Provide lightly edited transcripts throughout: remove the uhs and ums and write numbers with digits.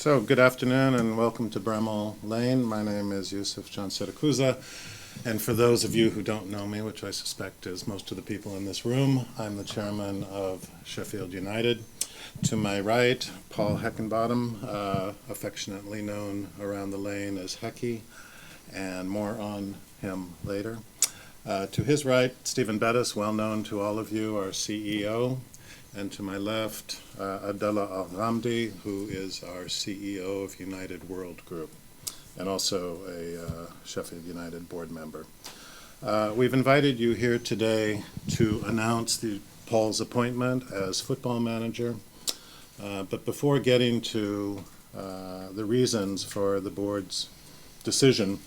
So, good afternoon and welcome to Bramall Lane. My name is Yusuf Giansiracusa, and for those of you who don't know me, which I suspect is most of the people in this room, I'm the chairman of Sheffield United. To my right, Paul Heckingbottom, affectionately known around the lane as Hecky, and more on him later. To his right, Stephen Bettis, well known to all of you, our CEO. And to my left, Abdullah Alghamdi, who is our CEO of United World Group, and also a Sheffield United board member. We've invited you here today to announce Paul's appointment as football manager. But before getting to the reasons for the board's decision,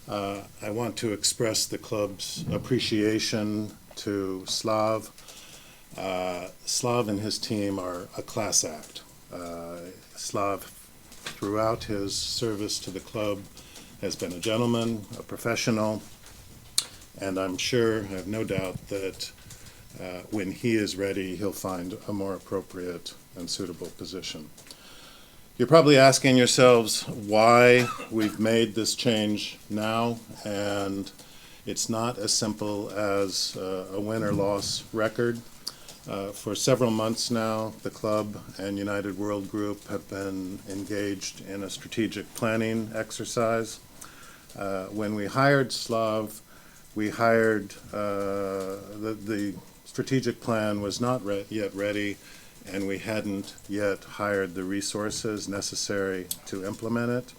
I want to express the club's appreciation to Slav. Slav and his team are a class act. Slav, throughout his service to the club, has been a gentleman, a professional, and I'm sure, I have no doubt, that when he is ready, he'll find a more appropriate and suitable position. You're probably asking yourselves why we've made this change now, and it's not as simple as a win or loss record. For several months now, the club and United World Group have been engaged in a strategic planning exercise. When we hired Slav, we hired, the strategic plan was not yet ready, and we hadn't yet hired the resources necessary to implement it.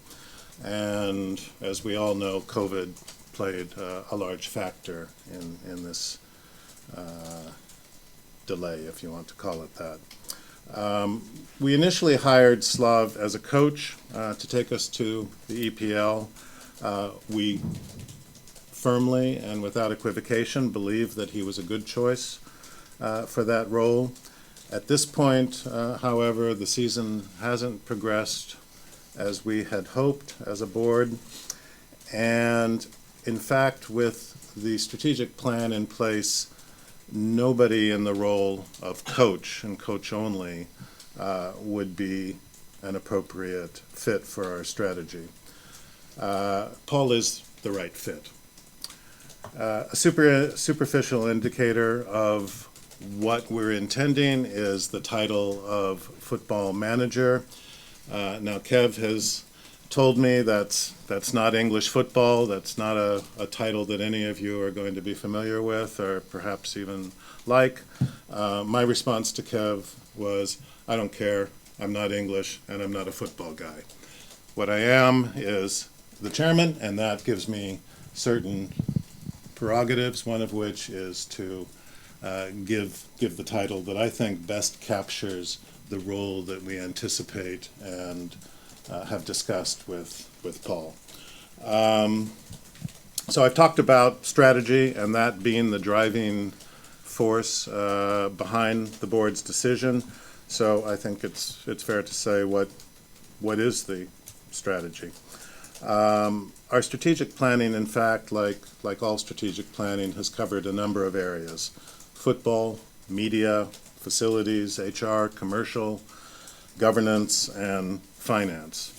And as we all know, COVID played a large factor in this delay, if you want to call it that. We initially hired Slav as a coach to take us to the EPL. We firmly and without equivocation believe that he was a good choice for that role. At this point, however, the season hasn't progressed as we had hoped as a board, and in fact, with the strategic plan in place, nobody in the role of coach and coach only would be an appropriate fit for our strategy. Paul is the right fit. A superficial indicator of what we're intending is the title of football manager. Now Kev has told me that's not English football. That's not a title that any of you are going to be familiar with or perhaps even like. My response to Kev was, I don't care, I'm not English, and I'm not a football guy. What I am is the chairman, and that gives me certain prerogatives, one of which is to give the title that I think best captures the role that we anticipate and have discussed with Paul. So I've talked about strategy and that being the driving force behind the board's decision. So I think it's fair to say what is the strategy. Our strategic planning, in fact, like all strategic planning, has covered a number of areas: football, media, facilities, HR, commercial, governance, and finance.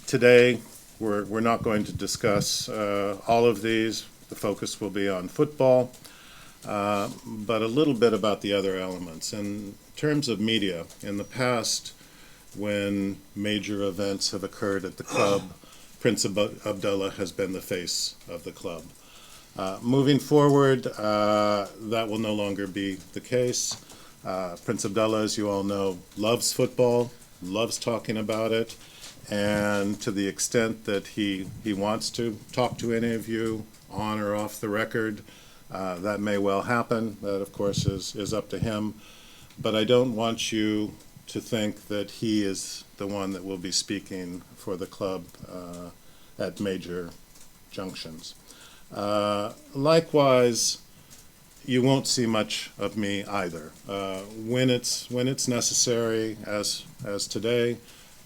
Today, we're not going to discuss all of these. The focus will be on football, but a little bit about the other elements. In terms of media, in the past, when major events have occurred at the club, Prince Abdullah has been the face of the club. Moving forward, that will no longer be the case. Prince Abdullah, as you all know, loves football, loves talking about it, and to the extent that he wants to talk to any of you on or off the record, that may well happen. That, of course, is up to him. But I don't want you to think that he is the one that will be speaking for the club at major junctions. Likewise, you won't see much of me either. When it's necessary, as today,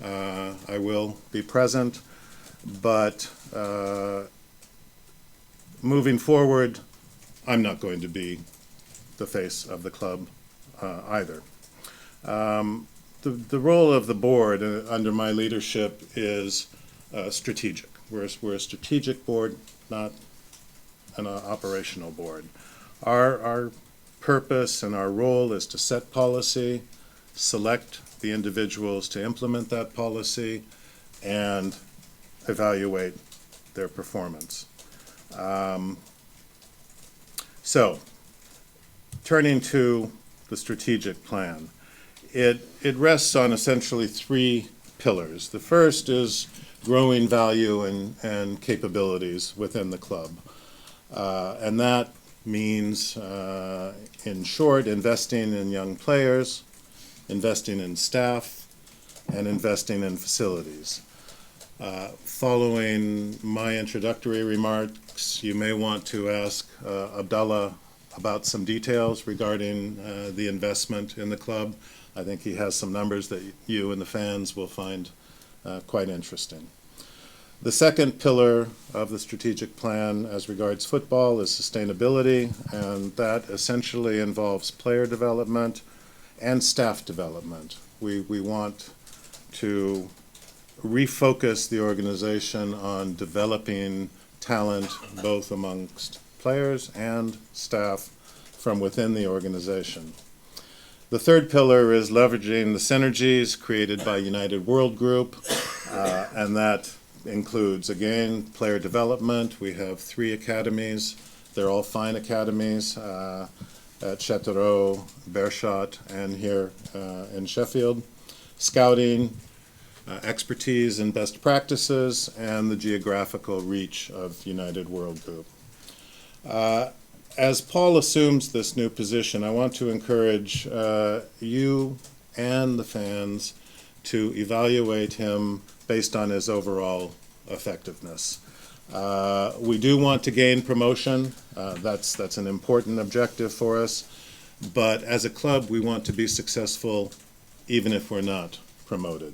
I will be present, but moving forward, I'm not going to be the face of the club either. the role of the board under my leadership is strategic. We're a strategic board, not an operational board. Our purpose and our role is to set policy, select the individuals to implement that policy, and evaluate their performance. So, turning to the strategic plan, it rests on essentially three pillars. The first is growing value and capabilities within the club. And that means, in short, investing in young players, investing in staff, and investing in facilities. Following my introductory remarks, you may want to ask Abdullah about some details regarding the investment in the club. I think he has some numbers that you and the fans will find quite interesting. The second pillar of the strategic plan as regards football is sustainability, and that essentially involves player development and staff development. We want to refocus the organization on developing talent both amongst players and staff from within the organization. The third pillar is leveraging the synergies created by United World Group, and that includes, again, player development. We have 3 academies. They're all fine academies at Châteauroux, Beerschot, and here in Sheffield. Scouting, expertise and best practices, and the geographical reach of United World Group. As Paul assumes this new position, I want to encourage you and the fans to evaluate him based on his overall effectiveness. We do want to gain promotion. That's an important objective for us. But as a club, we want to be successful even if we're not promoted.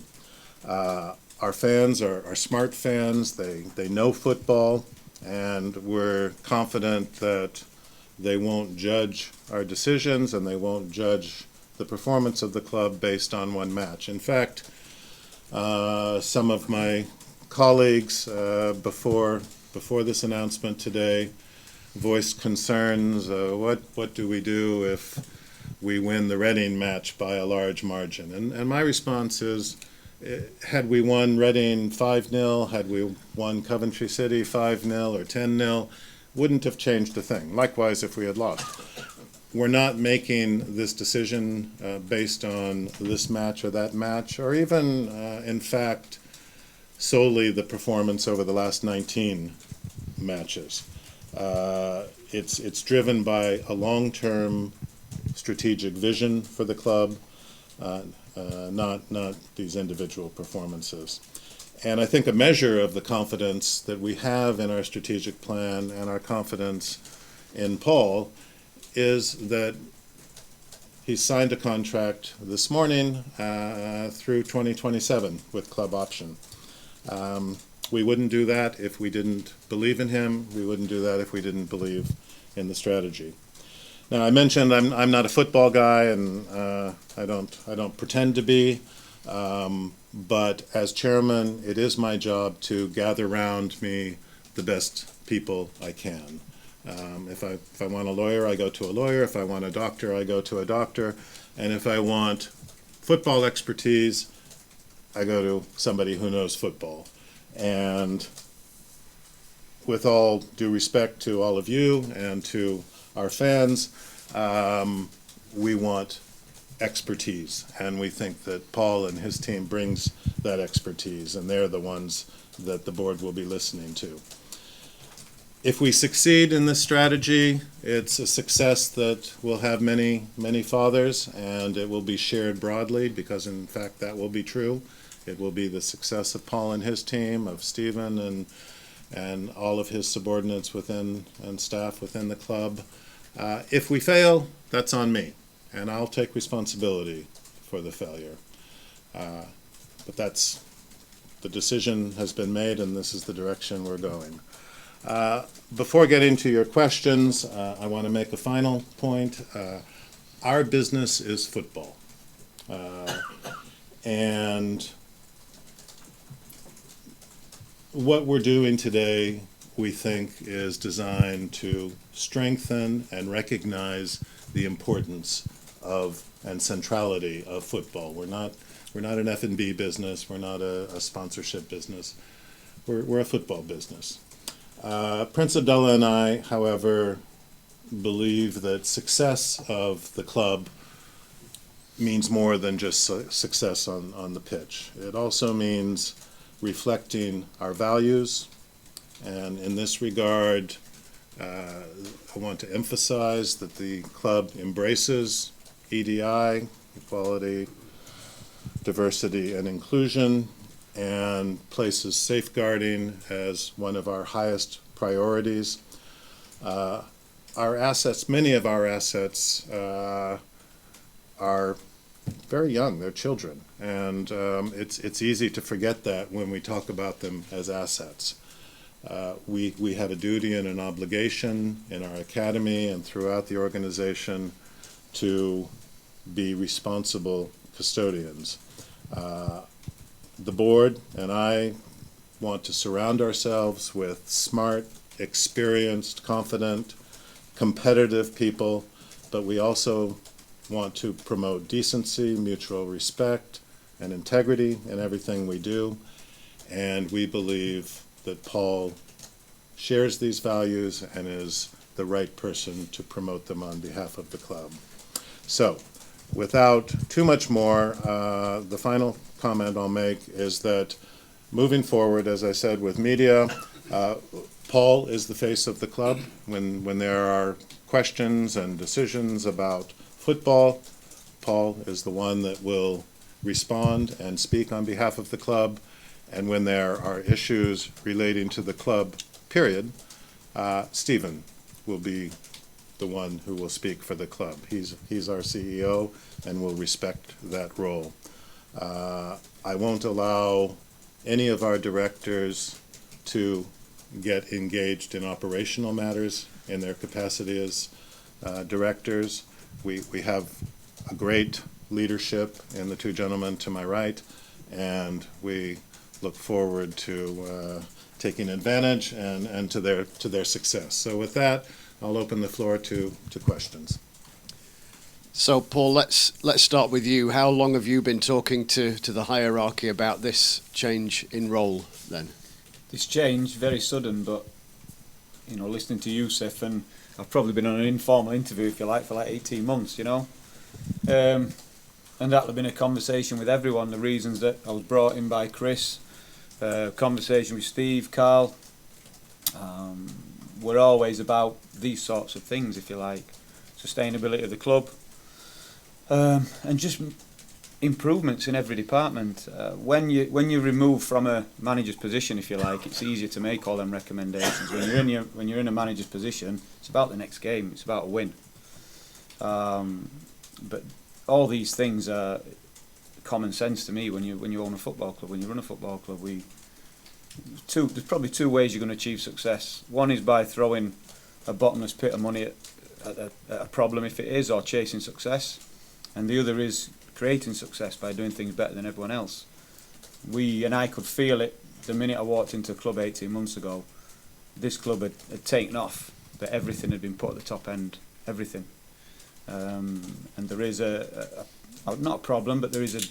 Our fans are smart fans. They know football, and we're confident that they won't judge our decisions and they won't judge the performance of the club based on one match. In fact, some of my colleagues before this announcement today voiced concerns, what do we do if we win the Reading match by a large margin? And my response is, had we won Reading 5-0, had we won Coventry City 5-0 or 10-0, wouldn't have changed a thing. Likewise, if we had lost. We're not making this decision based on this match or that match, or even, in fact, solely the performance over the last 19 matches. It's driven by a long-term strategic vision for the club, not these individual performances. And I think a measure of the confidence that we have in our strategic plan and our confidence in Paul is that he signed a contract this morning through 2027 with club option. We wouldn't do that if we didn't believe in him. We wouldn't do that if we didn't believe in the strategy. Now, I mentioned I'm not a football guy, and I don't pretend to be. But as chairman, it is my job to gather around me the best people I can. If I want a lawyer, I go to a lawyer. If I want a doctor, I go to a doctor. And if I want football expertise, I go to somebody who knows football. And with all due respect to all of you and to our fans, we want expertise, and we think that Paul and his team brings that expertise, and they're the ones that the board will be listening to. If we succeed in this strategy, it's a success that will have many, many fathers, and it will be shared broadly, because in fact that will be true. It will be the success of Paul and his team, of Stephen and all of his subordinates within and staff within the club. If we fail, that's on me, and I'll take responsibility for the failure. But the decision has been made, and this is the direction we're going. Before getting to your questions, I want to make a final point. Our business is football. And what we're doing today, we think, is designed to strengthen and recognize the importance of and centrality of football. We're not an F&B business. We're not a sponsorship business. We're a football business. Prince Abdullah and I, however, believe that success of the club means more than just success on the pitch. It also means reflecting our values, and in this regard, I want to emphasize that the club embraces EDI, equality, diversity, and inclusion, and places safeguarding as one of our highest priorities. Our assets, many of our assets, are very young. They're children, and it's easy to forget that when we talk about them as assets. We have a duty and an obligation in our academy and throughout the organization to be responsible custodians. The board and I want to surround ourselves with smart, experienced, confident, competitive people, but we also want to promote decency, mutual respect, and integrity in everything we do. And we believe that Paul shares these values and is the right person to promote them on behalf of the club. So, without too much more, the final comment I'll make is that moving forward, as I said, with media, Paul is the face of the club. When there are questions and decisions about football, Paul is the one that will respond and speak on behalf of the club. And when there are issues relating to the club, period, Stephen will be the one who will speak for the club. He's our CEO and will respect that role. I won't allow any of our directors to get engaged in operational matters in their capacity as directors. We have a great leadership in the two gentlemen to my right, and we look forward to taking advantage and to their success. So with that, I'll open the floor to questions. So, Paul, let's start with you. How long have you been talking to the hierarchy about this change in role then? This change, very sudden, but, listening to Yusuf, and I've probably been on an informal interview, if you like, for like 18 months, and that'll have been a conversation with everyone, the reasons that I was brought in by Chris, conversation with Steve, Carl. We're always about these sorts of things, if you like, sustainability of the club, and just improvements in every department. When you're removed from a manager's position, if you like, it's easier to make all them recommendations. When you're in a manager's position, it's about the next game. It's about a win. But all these things are common sense to me when you own a football club. When you run a football club, there's probably two ways you're going to achieve success. One is by throwing a bottomless pit of money at a problem, if it is, or chasing success, and the other is creating success by doing things better than everyone else. I could feel it the minute I walked into the club 18 months ago. This club had taken off, that everything had been put at the top end, everything. And there is not a problem, but there is a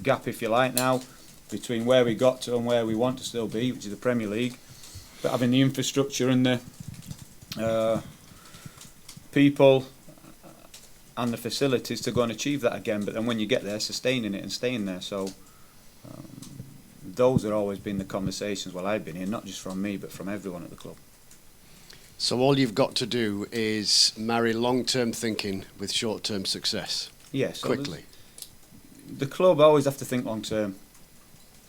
gap, if you like, now between where we got to and where we want to still be, which is the Premier League. But having the infrastructure and the people and the facilities to go and achieve that again, but then when you get there, sustaining it and staying there. So those have always been the conversations while I've been here, not just from me, but from everyone at the club. So all you've got to do is marry long-term thinking with short-term success. Yes. Quickly. The club always have to think long-term.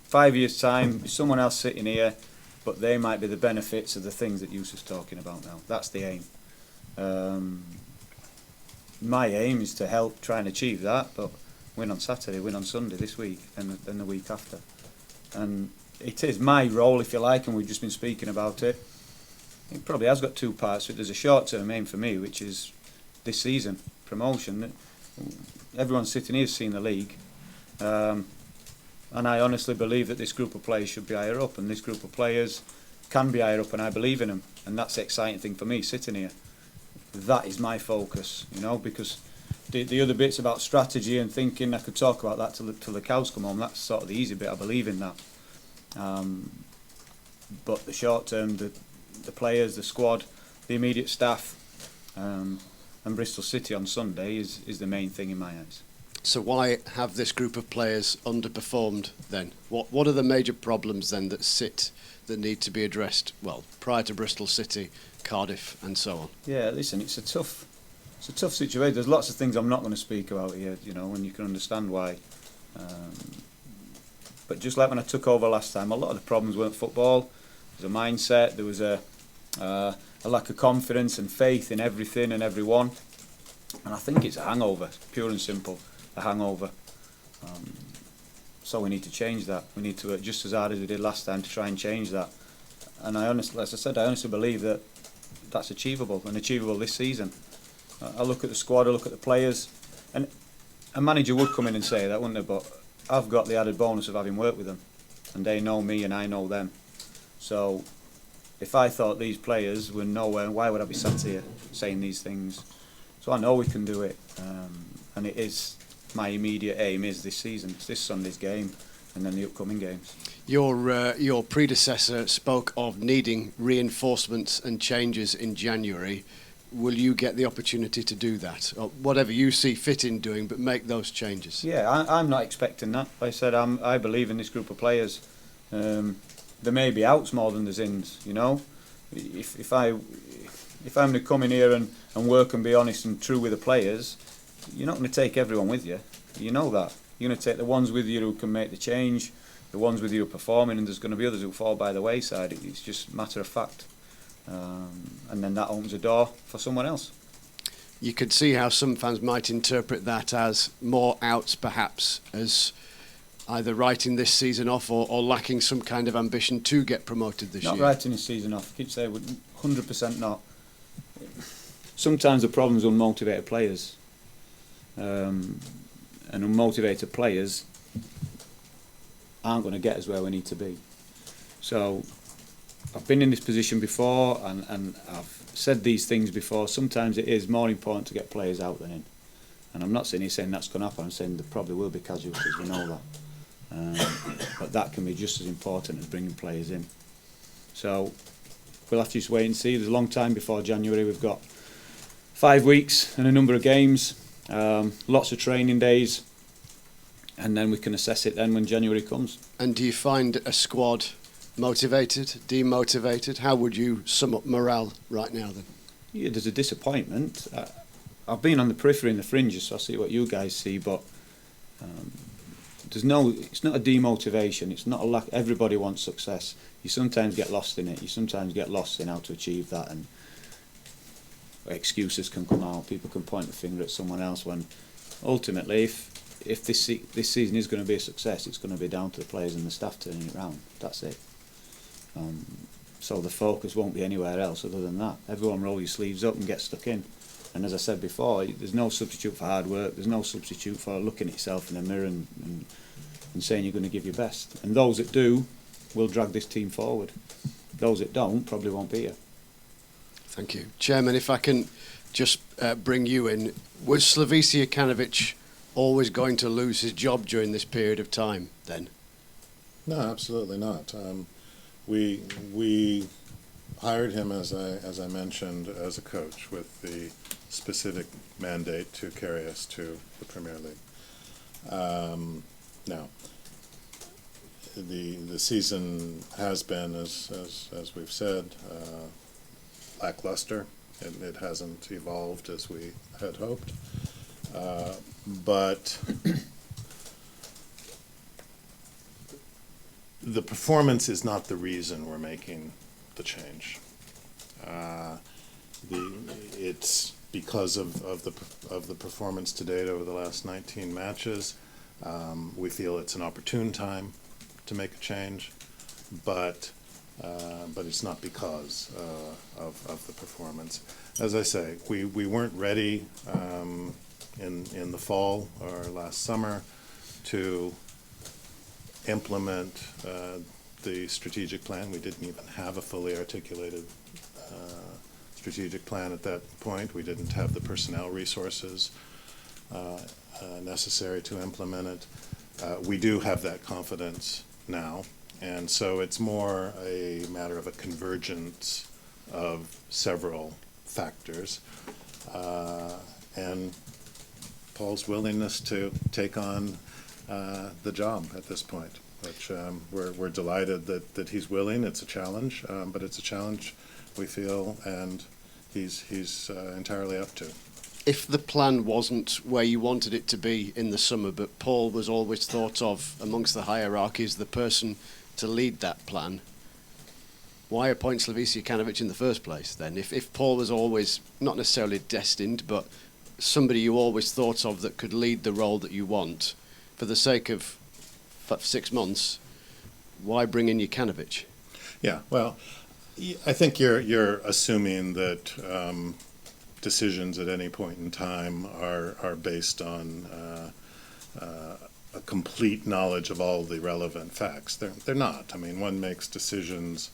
5 years' time, someone else sitting here, but they might be the benefits of the things that Yusuf's talking about now. That's the aim. My aim is to help try and achieve that, but win on Saturday, win on Sunday this week, and then the week after. And it is my role, if you like, and we've just been speaking about it. It probably has got two parts to it. There's a short-term aim for me, which is this season, promotion. Everyone sitting here has seen the league. And I honestly believe that this group of players should be higher up, and this group of players can be higher up, and I believe in them. And that's the exciting thing for me, sitting here. That is my focus, you know, because the other bits about strategy and thinking, I could talk about that till the cows come home. That's sort of the easy bit. I believe in that. But the short term, the players, the squad, the immediate staff, and Bristol City on Sunday is the main thing in my eyes. So why have this group of players underperformed then? What are the major problems then that need to be addressed? Well, prior to Bristol City, Cardiff, and so on. Yeah, listen, it's a tough situation. There's lots of things I'm not going to speak about here, you know, and you can understand why. But just like when I took over last time, a lot of the problems weren't football. There was a mindset. There was a lack of confidence and faith in everything and everyone. And I think it's a hangover, pure and simple, a hangover. So we need to change that. We need to work just as hard as we did last time to try and change that. And I honestly, as I said, I honestly believe that that's achievable and achievable this season. I look at the squad, I look at the players, and a manager would come in and say that, wouldn't they? But I've got the added bonus of having worked with them, and they know me and I know them. So if I thought these players were nowhere, why would I be sat here saying these things? So I know we can do it, and it is my immediate aim is this season. It's this Sunday's game, and then the upcoming games. Your predecessor spoke of needing reinforcements and changes in January. Will you get the opportunity to do that, or whatever you see fit in doing, but make those changes? Yeah, I'm not expecting that. Like I said, I believe in this group of players. There may be outs more than there's ins. You know, if I'm to come in here and work and be honest and true with the players, you're not going to take everyone with you. You know that. You're going to take the ones with you who can make the change, the ones with you who are performing, and there's going to be others who fall by the wayside. It's just a matter of fact. And then that opens a door for someone else. You could see how some fans might interpret that as more outs, perhaps, as either writing this season off or lacking some kind of ambition to get promoted this year. Not writing this season off. I keep saying 100% not. Sometimes the problem's unmotivated players. And unmotivated players aren't going to get us where we need to be. So I've been in this position before, and I've said these things before. Sometimes it is more important to get players out than in. And I'm not saying that's going to happen. I'm saying there probably will be casualties. We know that. But that can be just as important as bringing players in. So we'll have to just wait and see. There's a long time before January. We've got 5 weeks and a number of games, lots of training days, and then we can assess it then when January comes. And do you find a squad motivated, demotivated? How would you sum up morale right now then? Yeah, there's a disappointment. I've been on the periphery and the fringes, so I see what you guys see, but it's not a demotivation. It's not a lack. Everybody wants success. You sometimes get lost in it. You sometimes get lost in how to achieve that, and excuses can come out. People can point the finger at someone else when ultimately, if this season is going to be a success, it's going to be down to the players and the staff turning it round. That's it. So the focus won't be anywhere else other than that. Everyone roll your sleeves up and get stuck in. And as I said before, there's no substitute for hard work. There's no substitute for looking at yourself in the mirror and saying you're going to give your best. And those that do will drag this team forward. Those that don't probably won't be here. Thank you. Chairman, if I can just bring you in, was Slavisa Jokanovic always going to lose his job during this period of time then? No, absolutely not. We hired him, as I mentioned, as a coach with the specific mandate to carry us to the Premier League. Now, the season has been, as we've said, lackluster. It hasn't evolved as we had hoped, but the performance is not the reason we're making the change. It's because of the performance to date over the last 19 matches. We feel it's an opportune time to make a change, but it's not because of the performance. As I say, we weren't ready in the fall or last summer to implement the strategic plan. We didn't even have a fully articulated strategic plan at that point. We didn't have the personnel resources necessary to implement it. We do have that confidence now, and so it's more a matter of a convergence of several factors, and Paul's willingness to take on the job at this point, which we're delighted that he's willing. It's a challenge, but it's a challenge we feel, and he's entirely up to. If the plan wasn't where you wanted it to be in the summer, but Paul was always thought of amongst the hierarchy as the person to lead that plan, why appoint Slavisa Jokanovic in the first place then? If Paul was always, not necessarily destined, but somebody you always thought of that could lead the role that you want, for the sake of 6 months, why bring in Jokanovic? Yeah, well, I think you're assuming that decisions at any point in time are based on a complete knowledge of all the relevant facts. They're not. I mean, one makes decisions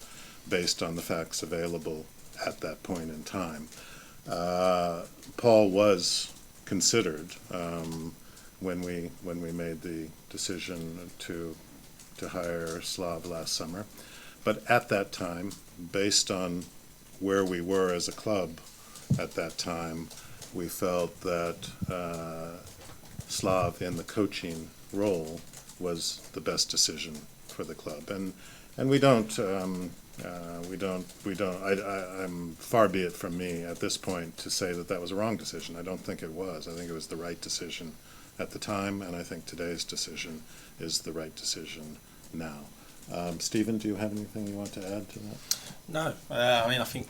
based on the facts available at that point in time. Paul was considered when we made the decision to hire Slav last summer, but at that time, based on where we were as a club at that time, we felt that Slav in the coaching role was the best decision for the club, and we don't. I'm far be it from me at this point to say that was a wrong decision. I don't think it was. I think it was the right decision at the time, and I think today's decision is the right decision now. Stephen, do you have anything you want to add to that? No, I mean, I think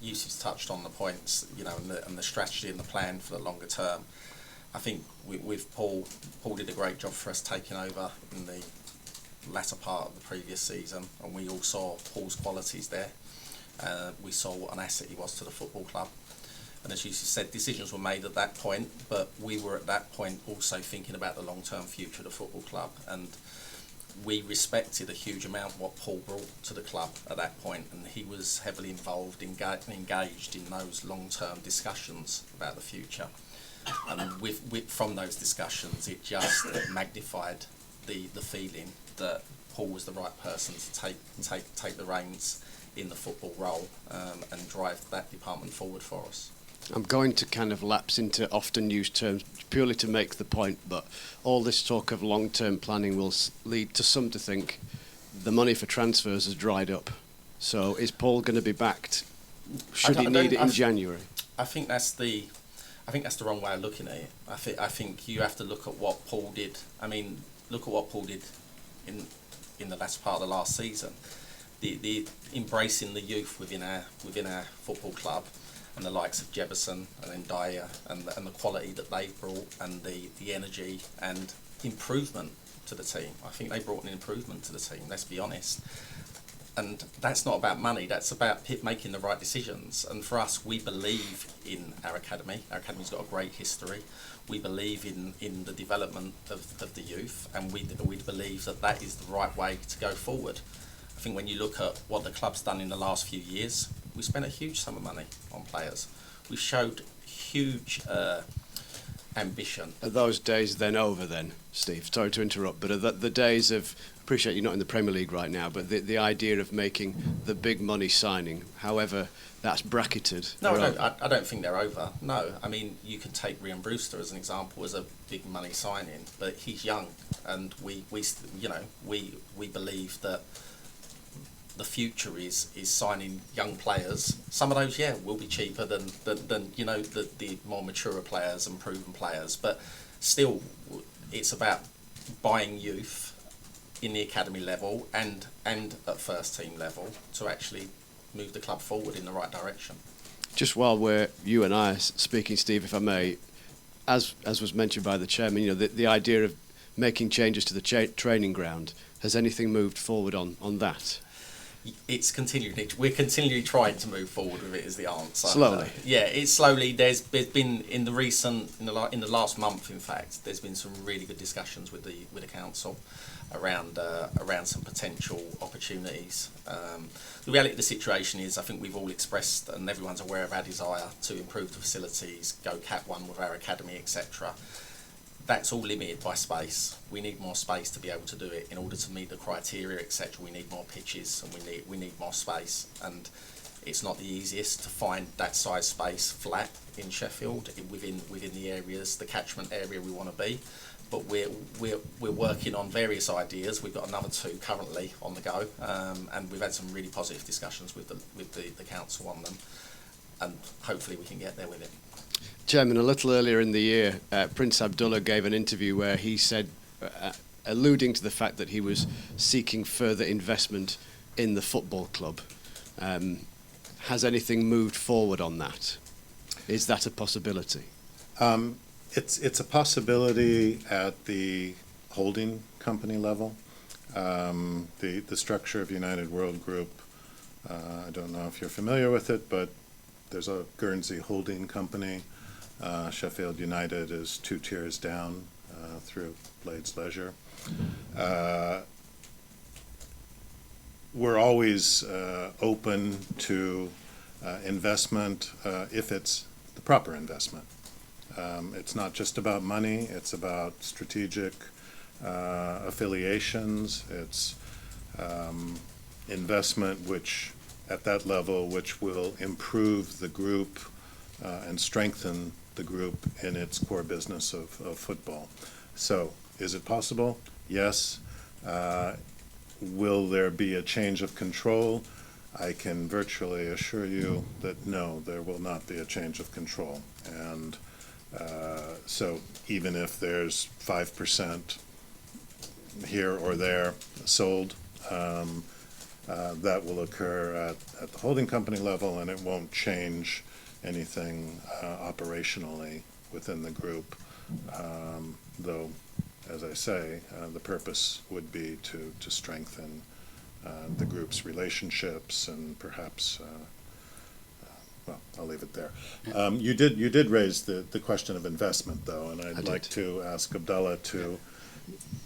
Yusuf's touched on the points, and the strategy and the plan for the longer term. I think with Paul did a great job for us taking over in the latter part of the previous season, and we all saw Paul's qualities there. We saw what an asset he was to the football club. And as Yusuf said, decisions were made at that point, but we were at that point also thinking about the long-term future of the football club, and we respected a huge amount what Paul brought to the club at that point, and he was heavily involved, engaged in those long-term discussions about the future. And from those discussions, it just magnified the feeling that Paul was the right person to take the reins in the football role and drive that department forward for us. I'm going to kind of lapse into often used terms purely to make the point, but all this talk of long-term planning will lead to some to think the money for transfers has dried up. So is Paul going to be backed? Should he need it in January? I think that's the wrong way of looking at it. I think you have to look at what Paul did. I mean, look at what Paul did in the last part of the last season. The embracing the youth within our football club, and the likes of Jefferson and Dyer and the quality that they brought, and the energy and improvement to the team. I think they brought an improvement to the team, let's be honest. And that's not about money, that's about making the right decisions. And for us, we believe in our academy. Our academy's got a great history. We believe in the development of the youth, and we believe that is the right way to go forward. I think when you look at what the club's done in the last few years, we spent a huge sum of money on players. We showed huge ambition. Are those days then over then, Steve? Sorry to interrupt, but are the days of, appreciate you're not in the Premier League right now, but the idea of making the big money signing, however that's bracketed? No, I don't think they're over. No, I mean, you could take Ryan Brewster as an example as a big money signing, but he's young, and we believe that the future is signing young players. Some of those, will be cheaper than the more mature players and proven players. But still, it's about buying youth in the academy level and at first team level to actually move the club forward in the right direction. Just while you and I are speaking, Steve, if I may, as was mentioned by the chairman, the idea of making changes to the training ground, has anything moved forward on that? It's continually. We're continually trying to move forward with it. Is the answer. Slowly. Yeah, it's slowly. There's been in the last month, in fact, there's been some really good discussions with the council around some potential opportunities. The reality of the situation is, I think we've all expressed, and everyone's aware of our desire to improve the facilities, go Cat 1 with our academy, etc. That's all limited by space. We need more space to be able to do it. In order to meet the criteria, etc., we need more pitches and we need more space. And it's not the easiest to find that size space flat in Sheffield within the areas, the catchment area we want to be. But we're working on various ideas. We've got another 2 currently on the go, and we've had some really positive discussions with the council on them, and hopefully we can get there with it. Chairman, a little earlier in the year, Prince Abdullah gave an interview where he said, alluding to the fact that he was seeking further investment in the football club. Has anything moved forward on that? Is that a possibility? It's a possibility at the holding company level. The structure of United World Group, I don't know if you're familiar with it, but there's a Guernsey holding company. Sheffield United is 2 tiers down through Blades Leisure. We're always open to investment if it's the proper investment. It's not just about money, it's about strategic affiliations. It's investment which, at that level, which will improve the group and strengthen the group in its core business of football. So, is it possible? Yes. Will there be a change of control? I can virtually assure you that no, there will not be a change of control. And so even if there's 5% here or there sold, that will occur at the holding company level, and it won't change anything operationally within the group, though, as I say, the purpose would be to strengthen the group's relationships and perhaps, well, I'll leave it there. You did raise the question of investment, though, and I'd like to ask Abdullah to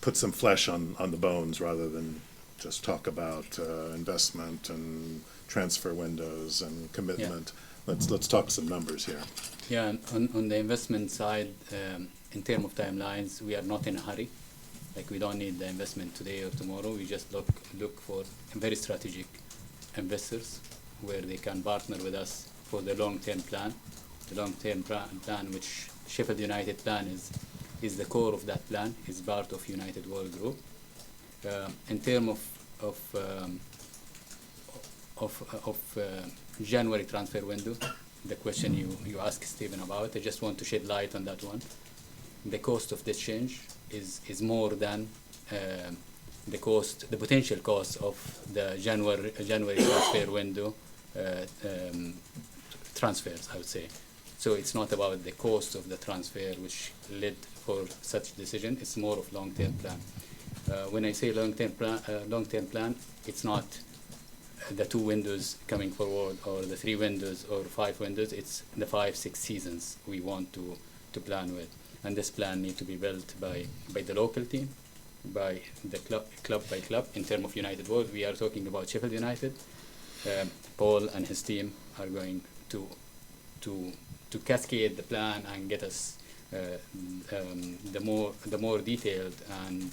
put some flesh on the bones rather than just talk about investment and transfer windows and commitment. Yeah. Let's talk some numbers here. Yeah, on the investment side, in terms of timelines, we are not in a hurry. Like, we don't need the investment today or tomorrow. We just look for very strategic investors where they can partner with us for the long-term plan. The long-term plan, which Sheffield United plan is the core of that plan, is part of United World Group. In terms of January transfer window, the question you asked Stephen about, I just want to shed light on that one. The cost of this change is more than the potential cost of the January transfer window transfers, I would say. So it's not about the cost of the transfer which led for such decision. It's more of long-term plan. When I say long-term plan, it's not the 2 windows coming forward or the 3 windows or 5 windows. It's the 5-6 seasons we want to plan with. And this plan needs to be built by the local team, by the club by club. In terms of United World, we are talking about Sheffield United. Paul and his team are going to cascade the plan and get us the more detailed and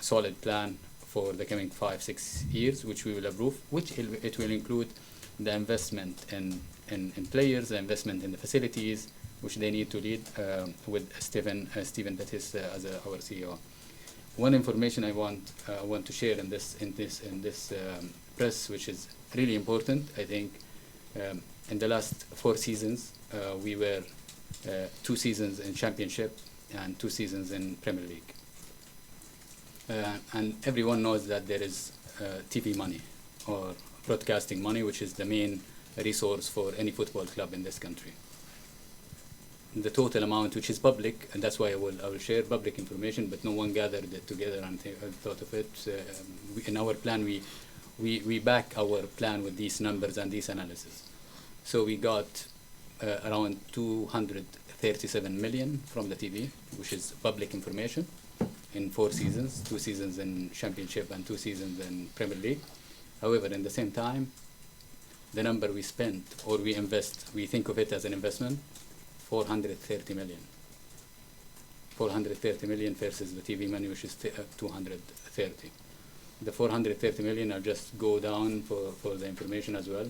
solid plan for the coming 5-6 years, which we will approve. It will include the investment in players, the investment in the facilities, which they need to lead with Stephen Bettis as our CEO. One information I want to share in this press, which is really important. I think in the last 4 seasons, we were 2 seasons in Championship and 2 seasons in Premier League. And everyone knows that there is TV money or broadcasting money, which is the main resource for any football club in this country. The total amount, which is public, and that's why I will share public information, but no one gathered it together and thought of it. In our plan, we back our plan with these numbers and these analysis. So we got around 237 million from the TV, which is public information, in 4 seasons, 2 seasons in Championship and 2 seasons in Premier League. However, in the same time, the number we spent or we invest, we think of it as an investment, 430 million. 430 million versus the TV money, which is 230. The 430 million, I'll just go down for the information as well.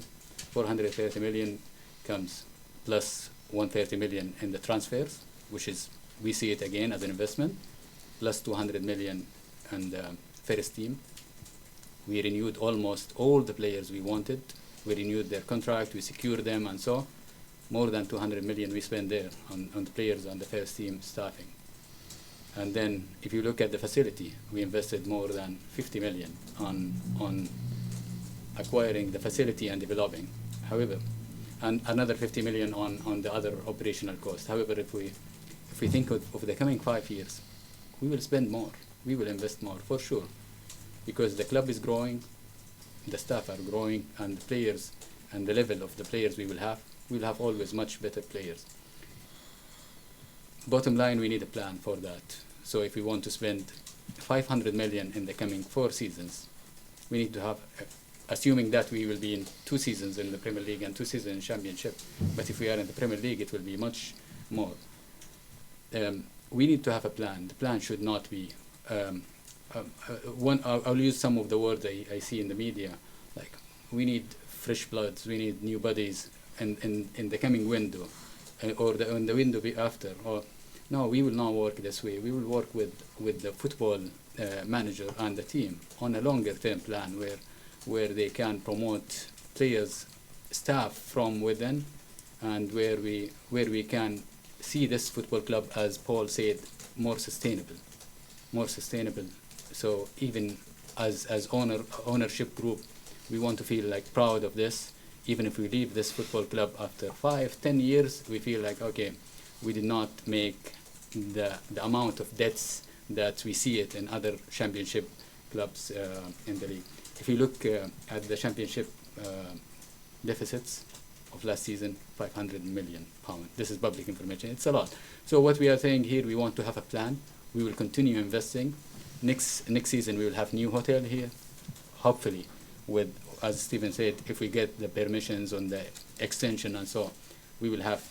430 million comes plus 130 million in the transfers, which is, we see it again as an investment, plus 200 million in the first team. We renewed almost all the players we wanted. We renewed their contract, we secured them, and so more than 200 million we spent there on the players on the first team staffing. And then if you look at the facility, we invested more than 50 million on acquiring the facility and developing. However, and another 50 million on the other operational cost. However, if we think of the coming 5 years, we will spend more, we will invest more for sure, because the club is growing, the staff are growing, and the players and the level of the players we'll have always much better players. Bottom line, we need a plan for that. So if we want to spend 500 million in the coming 4 seasons, we need to have, assuming that we will be in 2 seasons in the Premier League and 2 seasons in Championship, but if we are in the Premier League, it will be much more. We need to have a plan. The plan should not be, I'll use some of the words I see in the media, like we need fresh bloods, we need new bodies in the coming window, or in the window after. Or no, we will not work this way. We will work with the football manager and the team on a longer term plan where they can promote players, staff from within, and where we can see this football club, as Paul said, more sustainable. So even as ownership group, we want to feel like proud of this. Even if we leave this football club after 5-10 years, we feel like, okay, we did not make the amount of debts that we see it in other championship clubs in the league. If you look at the championship deficits of last season, 500 million pounds. This is public information. It's a lot. So what we are saying here, we want to have a plan. We will continue investing. Next season, we will have new hotel here, hopefully, with, as Stephen said, if we get the permissions on the extension and so on, we will have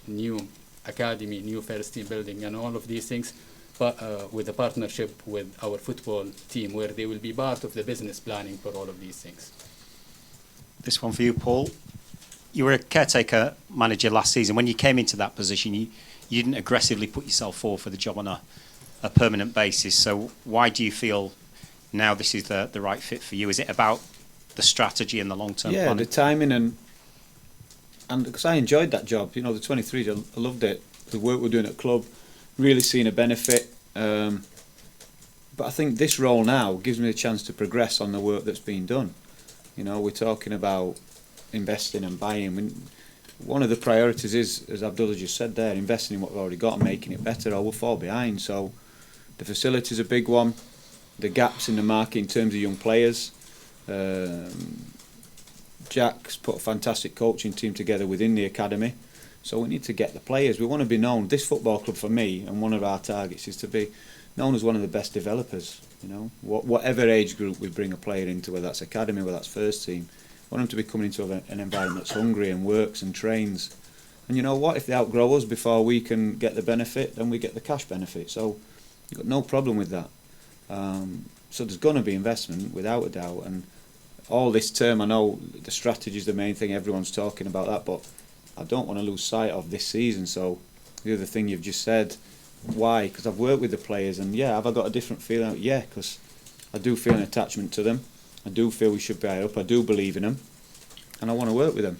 new academy, new first team building, and all of these things, but with a partnership with our football team, where they will be part of the business planning for all of these things. This one for you, Paul. You were a caretaker manager last season. When you came into that position, you didn't aggressively put yourself forward for the job on a permanent basis. So why do you feel now this is the right fit for you? Is it about the strategy and the long-term planning? Yeah, the timing and because I enjoyed that job. You know, the 23s, I loved it. The work we're doing at the club, really seeing a benefit. But I think this role now gives me a chance to progress on the work that's being done. You know, we're talking about investing and buying. One of the priorities is, as Abdullah just said there, investing in what we've already got and making it better, or we'll fall behind. So the facility's a big one. The gaps in the market in terms of young players. Jack's put a fantastic coaching team together within the academy. So we need to get the players. We want to be known. This football club, for me, and one of our targets is to be known as one of the best developers. You know, whatever age group we bring a player into, whether that's academy, whether that's first team, we want them to be coming into an environment that's hungry and works and trains. And you know what? If they outgrow us before we can get the benefit, then we get the cash benefit. So you've got no problem with that. So there's going to be investment, without a doubt. And all this term, I know the strategy is the main thing. Everyone's talking about that, but I don't want to lose sight of this season. So the other thing you've just said, why? Because I've worked with the players, and yeah, have I got a different feeling? Yeah, because I do feel an attachment to them. I do feel we should be higher up. I do believe in them, and I want to work with them.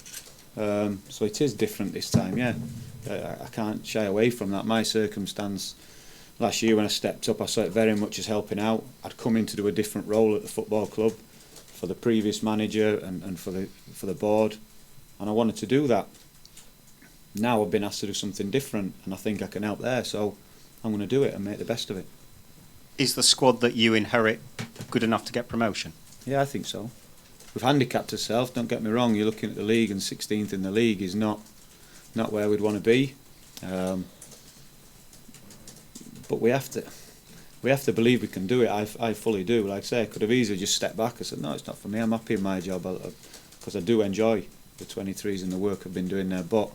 So it is different this time. Yeah, I can't shy away from that. My circumstance last year when I stepped up, I saw it very much as helping out. I'd come in to do a different role at the football club for the previous manager and for the board, and I wanted to do that. Now I've been asked to do something different, and I think I can help there. So I'm going to do it and make the best of it. Is the squad that you inherit good enough to get promotion? Yeah, I think so. we've handicapped ourselves. Don't get me wrong. You're looking at the league, and 16th in the league is not where we'd want to be. But we have to believe we can do it. I fully do. Like I say, I could have easily just stepped back and said, no, it's not for me. I'm happy in my job because I do enjoy the 23s and the work I've been doing there. But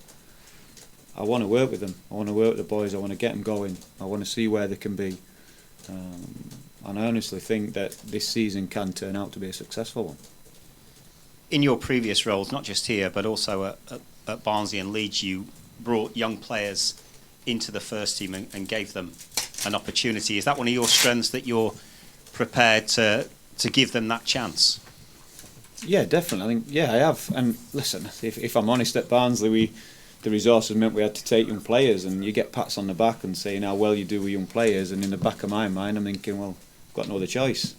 I want to work with them. I want to work with the boys. I want to get them going. I want to see where they can be. And I honestly think that this season can turn out to be a successful one. In your previous roles, not just here, but also at Barnsley and Leeds, you brought young players into the first team and gave them an opportunity. Is that one of your strengths, that you're prepared to give them that chance? Yeah, definitely. I think, I have. And listen, if I'm honest, at Barnsley, the resources meant we had to take young players, and you get pats on the back and saying how well you do with young players, and in the back of my mind I'm thinking, well, I've got no other choice.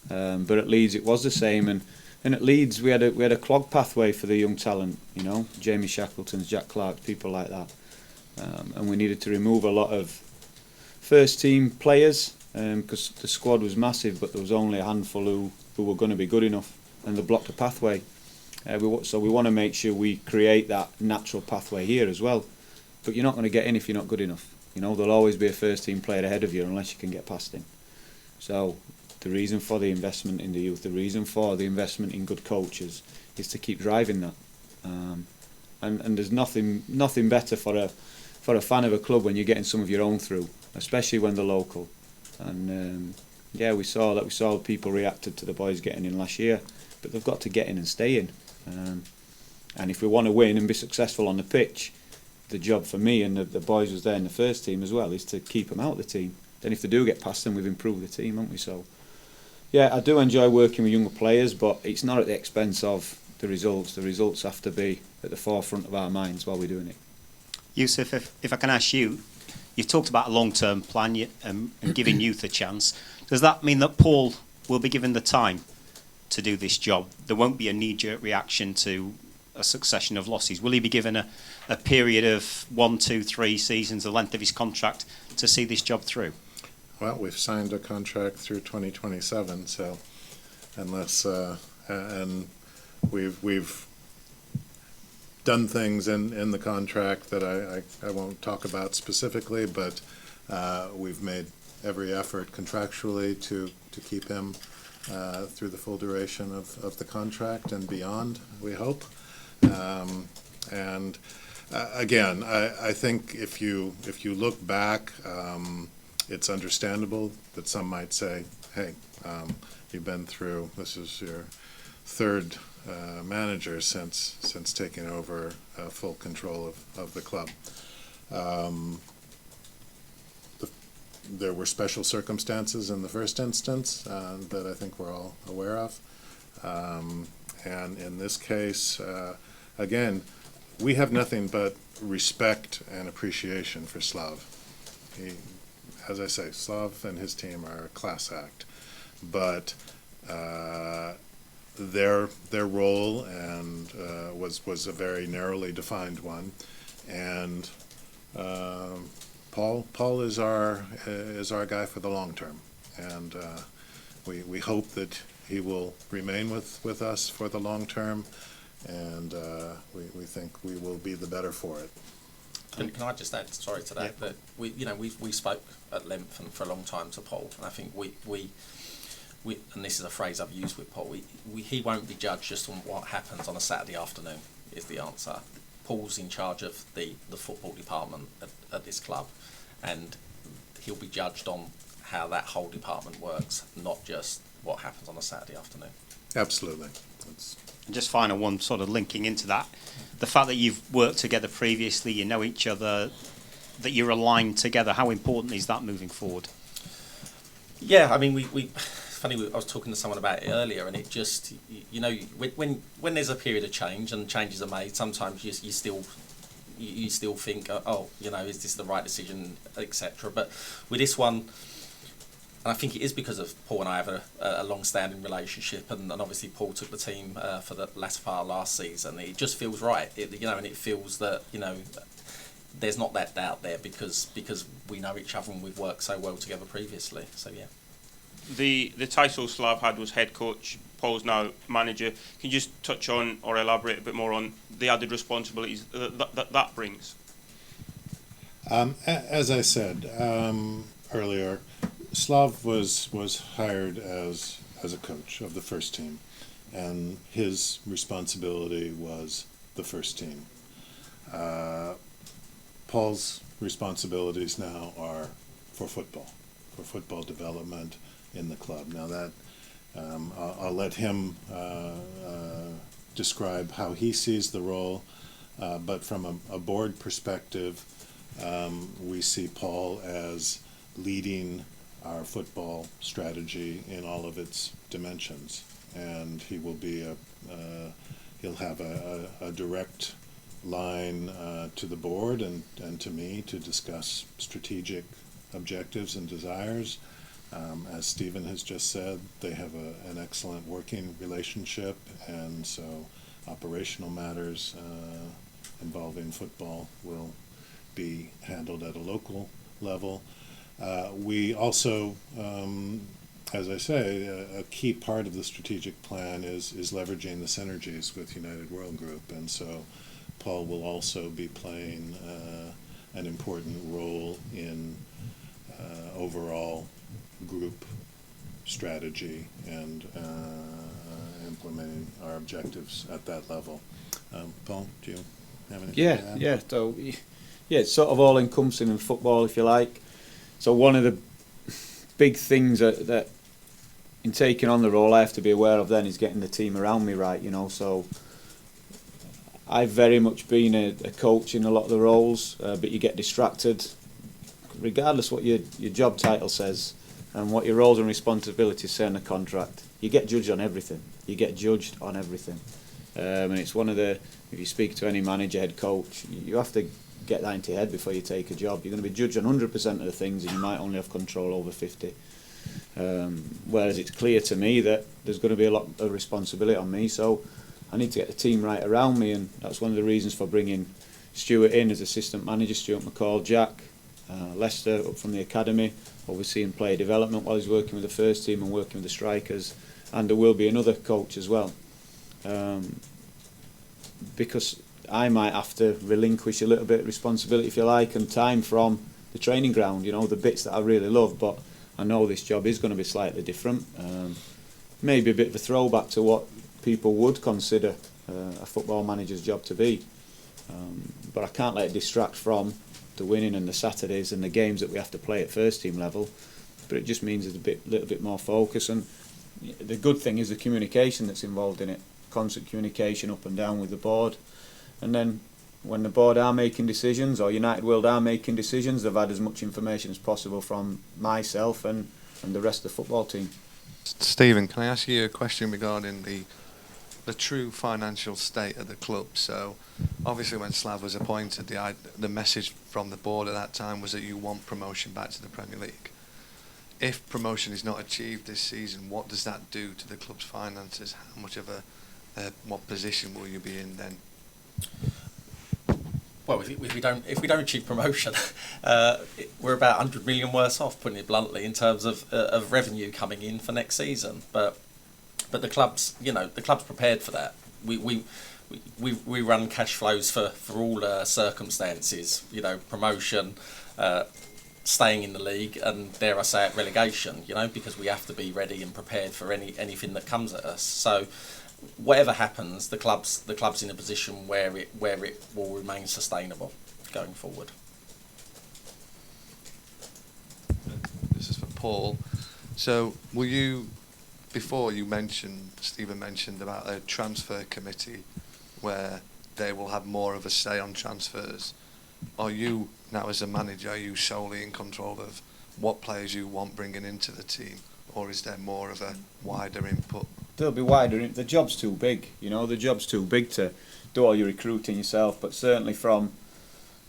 But at Leeds it was the same, and at Leeds we had a clog pathway for the young talent, Jamie Shackletons, Jack Clark, people like that. And we needed to remove a lot of first team players because the squad was massive, but there was only a handful who were going to be good enough, and they blocked the pathway. So we want to make sure we create that natural pathway here as well. But you're not going to get in if you're not good enough. There'll always be a first team player ahead of you unless you can get past him. So the reason for the investment in the youth, the reason for the investment in good coaches is to keep driving that. And there's nothing better for a fan of a club when you're getting some of your own through, especially when they're local. And we saw people reacted to the boys getting in last year, but they've got to get in and stay in. And if we want to win and be successful on the pitch, the job for me and the boys was there in the first team as well is to keep them out of the team. Then if they do get past them, we've improved the team, haven't we? So I do enjoy working with younger players, but it's not at the expense of the results. The results have to be at the forefront of our minds while we're doing it. Yusuf, if I can ask you, you've talked about a long-term plan and giving youth a chance. Does that mean that Paul will be given the time to do this job? There won't be a knee-jerk reaction to a succession of losses. Will he be given a period of 1, 2, 3 seasons, the length of his contract, to see this job through? Well, we've signed a contract through 2027, so unless and we've done things in the contract that I won't talk about specifically, but we've made every effort contractually to keep him through the full duration of the contract and beyond, we hope. And again, I think if you look back, it's understandable that some might say, hey, you've been through, this is your third manager since taking over full control of the club. There were special circumstances in the first instance that I think we're all aware of. And in this case, again, we have nothing but respect and appreciation for Slav. As I say, Slav and his team are a class act, but their role and was a very narrowly defined one, and Paul is our guy for the long term, and we hope that he will remain with us for the long term, and we think we will be the better for it. Can I just add, sorry to that, that we spoke at length and for a long time to Paul, and I think we and this is a phrase I've used with Paul, he won't be judged just on what happens on a Saturday afternoon, is the answer. Paul's in charge of the football department at this club, and he'll be judged on how that whole department works, not just what happens on a Saturday afternoon. Absolutely. And just final one, sort of linking into that, the fact that you've worked together previously, you know each other, that you're aligned together, how important is that moving forward? Yeah, I mean, funny, I was talking to someone about it earlier, and it just, when there's a period of change and changes are made, sometimes you still think, is this the right decision, etc. But with this one, and I think it is because of Paul and I have a long-standing relationship, and obviously Paul took the team for the latter part of last season. It just feels right, and it feels that there's not that doubt there because we know each other and we've worked so well together previously. So yeah. The title Slav had was head coach. Paul's now manager. Can you just touch on or elaborate a bit more on the added responsibilities that brings? As I said earlier, Slav was hired as a coach of the first team, and his responsibility was the first team. Paul's responsibilities now are for football development in the club. Now that I'll let him describe how he sees the role, but from a board perspective, we see Paul as leading our football strategy in all of its dimensions, and he will be he'll have a direct line to the board and to me to discuss strategic objectives and desires. As Stephen has just said, they have an excellent working relationship, and so operational matters involving football will be handled at a local level. We also, as I say, a key part of the strategic plan is leveraging the synergies with United World Group, and so Paul will also be playing an important role in overall group strategy and implementing our objectives at that level. Paul, do you have anything to add? Yeah. So, it's sort of all encompassing in football, if you like. So one of the big things that in taking on the role I have to be aware of then is getting the team around me right, So I've very much been a coach in a lot of the roles, but you get distracted. Regardless what your job title says and what your roles and responsibilities say in the contract, you get judged on everything. And it's one of the, if you speak to any manager, head coach, you have to get that into your head before you take a job. You're going to be judged on 100% of the things, and you might only have control over 50. Whereas it's clear to me that there's going to be a lot of responsibility on me, so I need to get the team right around me, and that's one of the reasons for bringing Stuart in as assistant manager, Stuart McCall, Jack, Leicester up from the academy, overseeing player development while he's working with the first team and working with the strikers, and there will be another coach as well. Because I might have to relinquish a little bit of responsibility, if you like, and time from the training ground, the bits that I really love, but I know this job is going to be slightly different. Maybe a bit of a throwback to what people would consider a football manager's job to be. But I can't let it distract from the winning and the Saturdays and the games that we have to play at first team level. But it just means there's little bit more focus, and the good thing is the communication that's involved in it. Constant communication up and down with the board, and then when the board are making decisions or United World are making decisions, they've had as much information as possible from myself and the rest of the football team. Stephen, can I ask you a question regarding the true financial state of the club? So obviously when Slav was appointed, the message from the board at that time was that you want promotion back to the Premier League. If promotion is not achieved this season, what does that do to the club's finances? How much of what position will you be in then? Well, if we don't achieve promotion, we're about 100 million worse off, putting it bluntly, in terms of revenue coming in for next season. But the club's prepared for that. We run cash flows for all circumstances. Promotion, staying in the league, and dare I say it, relegation. Because we have to be ready and prepared for anything that comes at us. So whatever happens, the club's in a position where it will remain sustainable going forward. This is for Paul. So will you, before Stephen mentioned about a transfer committee where they will have more of a say on transfers. Are you now, as a manager, are you solely in control of what players you want bringing into the team, or is there more of a wider input? There'll be wider. The job's too big, the job's too big to do all your recruiting yourself, but certainly so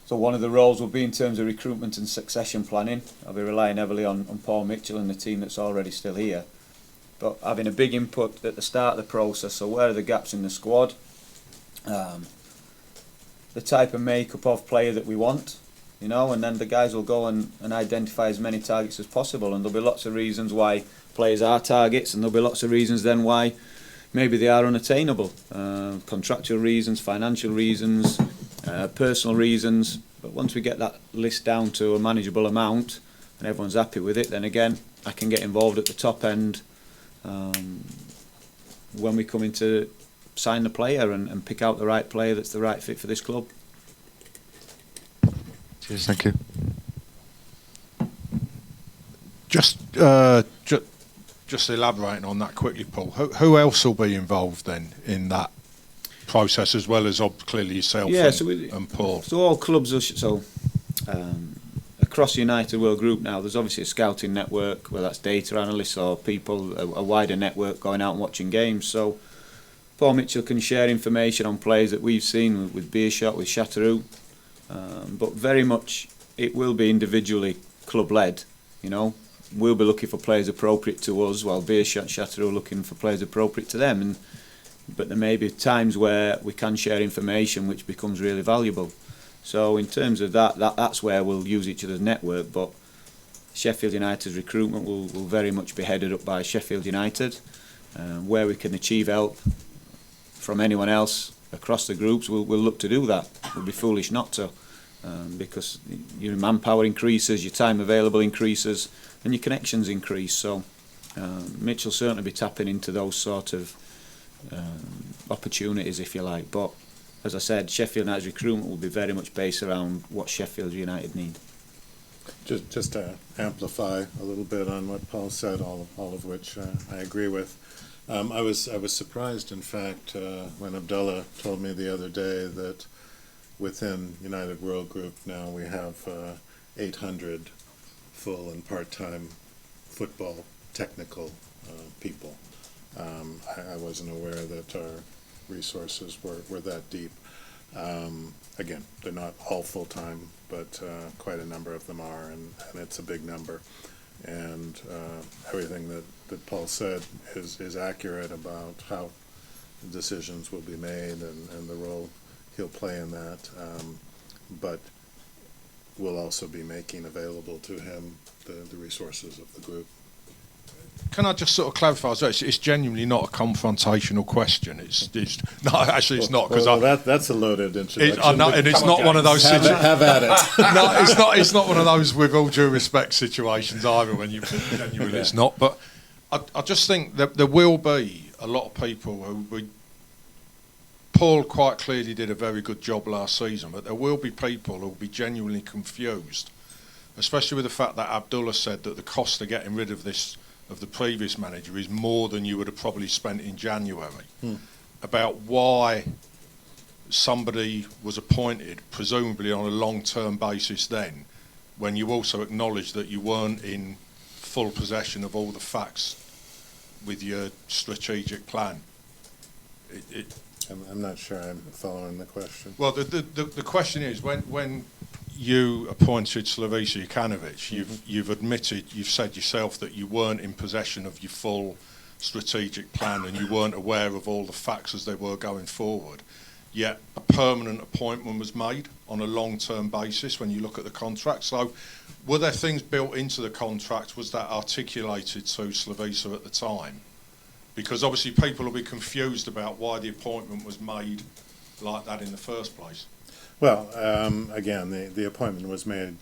one of the roles will be in terms of recruitment and succession planning. I'll be relying heavily on Paul Mitchell and the team that's already still here, but having a big input at the start of the process. So where are the gaps in the squad, the type of makeup of player that we want, and then the guys will go and identify as many targets as possible, and there'll be lots of reasons why players are targets, and there'll be lots of reasons then why maybe they are unattainable. Contractual reasons, financial reasons, personal reasons. But once we get that list down to a manageable amount and everyone's happy with it, then again, I can get involved at the top end when we come in to sign the player and pick out the right player that's the right fit for this club. Cheers, thank you. Just elaborating on that quickly, Paul. Who else will be involved then in that process, as well as clearly yourself and Paul? So all clubs are across the United World Group now. There's obviously a scouting network, whether that's data analysts or people, a wider network going out and watching games. So Paul Mitchell can share information on players that we've seen with Beershot, with Chateauroux, but very much it will be individually club led. You know, we'll be looking for players appropriate to us, while Beershot and Chateauroux are looking for players appropriate to them. But there may be times where we can share information which becomes really valuable. So in terms of that's where we'll use each other's network. But Sheffield United's recruitment will very much be headed up by Sheffield United. Where we can achieve help from anyone else across the groups, we'll look to do that. It would be foolish not to, because your manpower increases, your time available increases, and your connections increase. So Mitch will certainly be tapping into those sort of opportunities, if you like. But as I said, Sheffield United's recruitment will be very much based around what Sheffield United need. Just to amplify a little bit on what Paul said, all of which I agree with. I was surprised, in fact, when Abdullah told me the other day that within United World Group now we have 800 full and part-time football technical people. I wasn't aware that our resources were that deep. Again, they're not all full-time, but quite a number of them are, and it's a big number. And everything that Paul said is accurate about how decisions will be made and the role he'll play in that. But we'll also be making available to him the resources of the group. Can I just sort of clarify? So it's genuinely not a confrontational question. It's no, actually it's not, because that's a loaded introduction. And it's not one of those situations. Have at it. No, it's not one of those with all due respect situations either. When you genuinely, it's not. But I just think that there will be a lot of people who Paul quite clearly did a very good job last season, but there will be people who will be genuinely confused, especially with the fact that Abdullah said that the cost of getting rid of the previous manager is more than you would have probably spent in January. About why somebody was appointed, presumably on a long-term basis then, when you also acknowledged that you weren't in full possession of all the facts with your strategic plan. I'm not sure I'm following the question. Well, the question is, when you appointed Slavisa Jokanovic, you've admitted, you've said yourself that you weren't in possession of your full strategic plan and you weren't aware of all the facts as they were going forward. Yet a permanent appointment was made on a long-term basis when you look at the contract. So were there things built into the contract? Was that articulated to Slavisa at the time? Because obviously people will be confused about why the appointment was made like that in the first place. Well, again, the appointment was made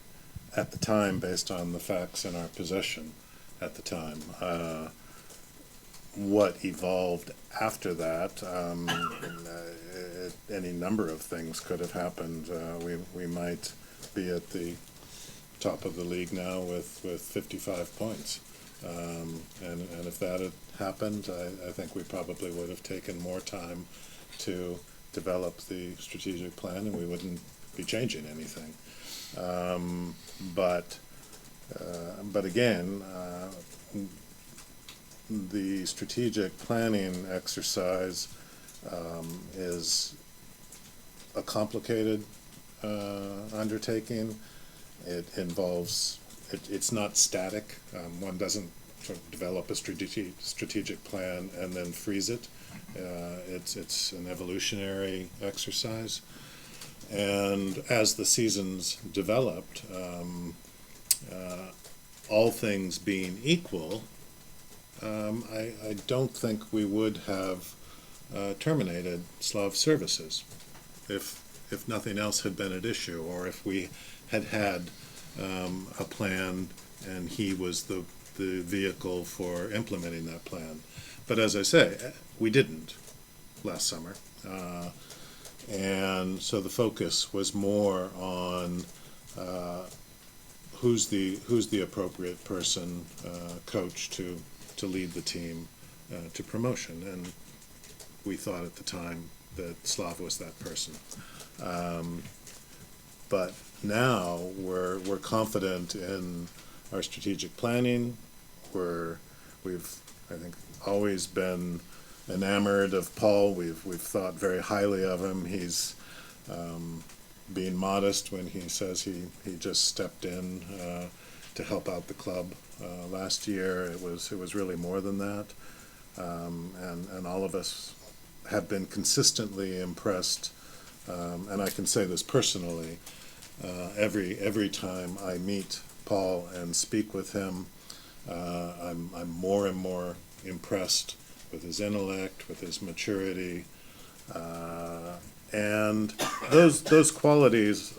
at the time based on the facts in our possession at the time. What evolved after that, any number of things could have happened. We might be at the top of the league now with 55 points. And if that had happened, I think we probably would have taken more time to develop the strategic plan, and we wouldn't be changing anything. But again, the strategic planning exercise is a complicated undertaking. It involves, it's not static. One doesn't sort of develop a strategic plan and then freeze it. It's an evolutionary exercise, and as the seasons developed, all things being equal, I don't think we would have terminated Slav services if nothing else had been at issue, or if we had a plan and he was the vehicle for implementing that plan. But as I say, we didn't last summer. And so the focus was more on who's the appropriate person, coach, to lead the team to promotion. And we thought at the time that Slav was that person. But now we're confident in our strategic planning. We've I think always been enamored of Paul. We've thought very highly of him. He's being modest when he says he just stepped in to help out the club last year. It was really more than that, and all of us have been consistently impressed. And I can say this personally. Every time I meet Paul and speak with him, I'm more and more impressed with his intellect, with his maturity, and those qualities,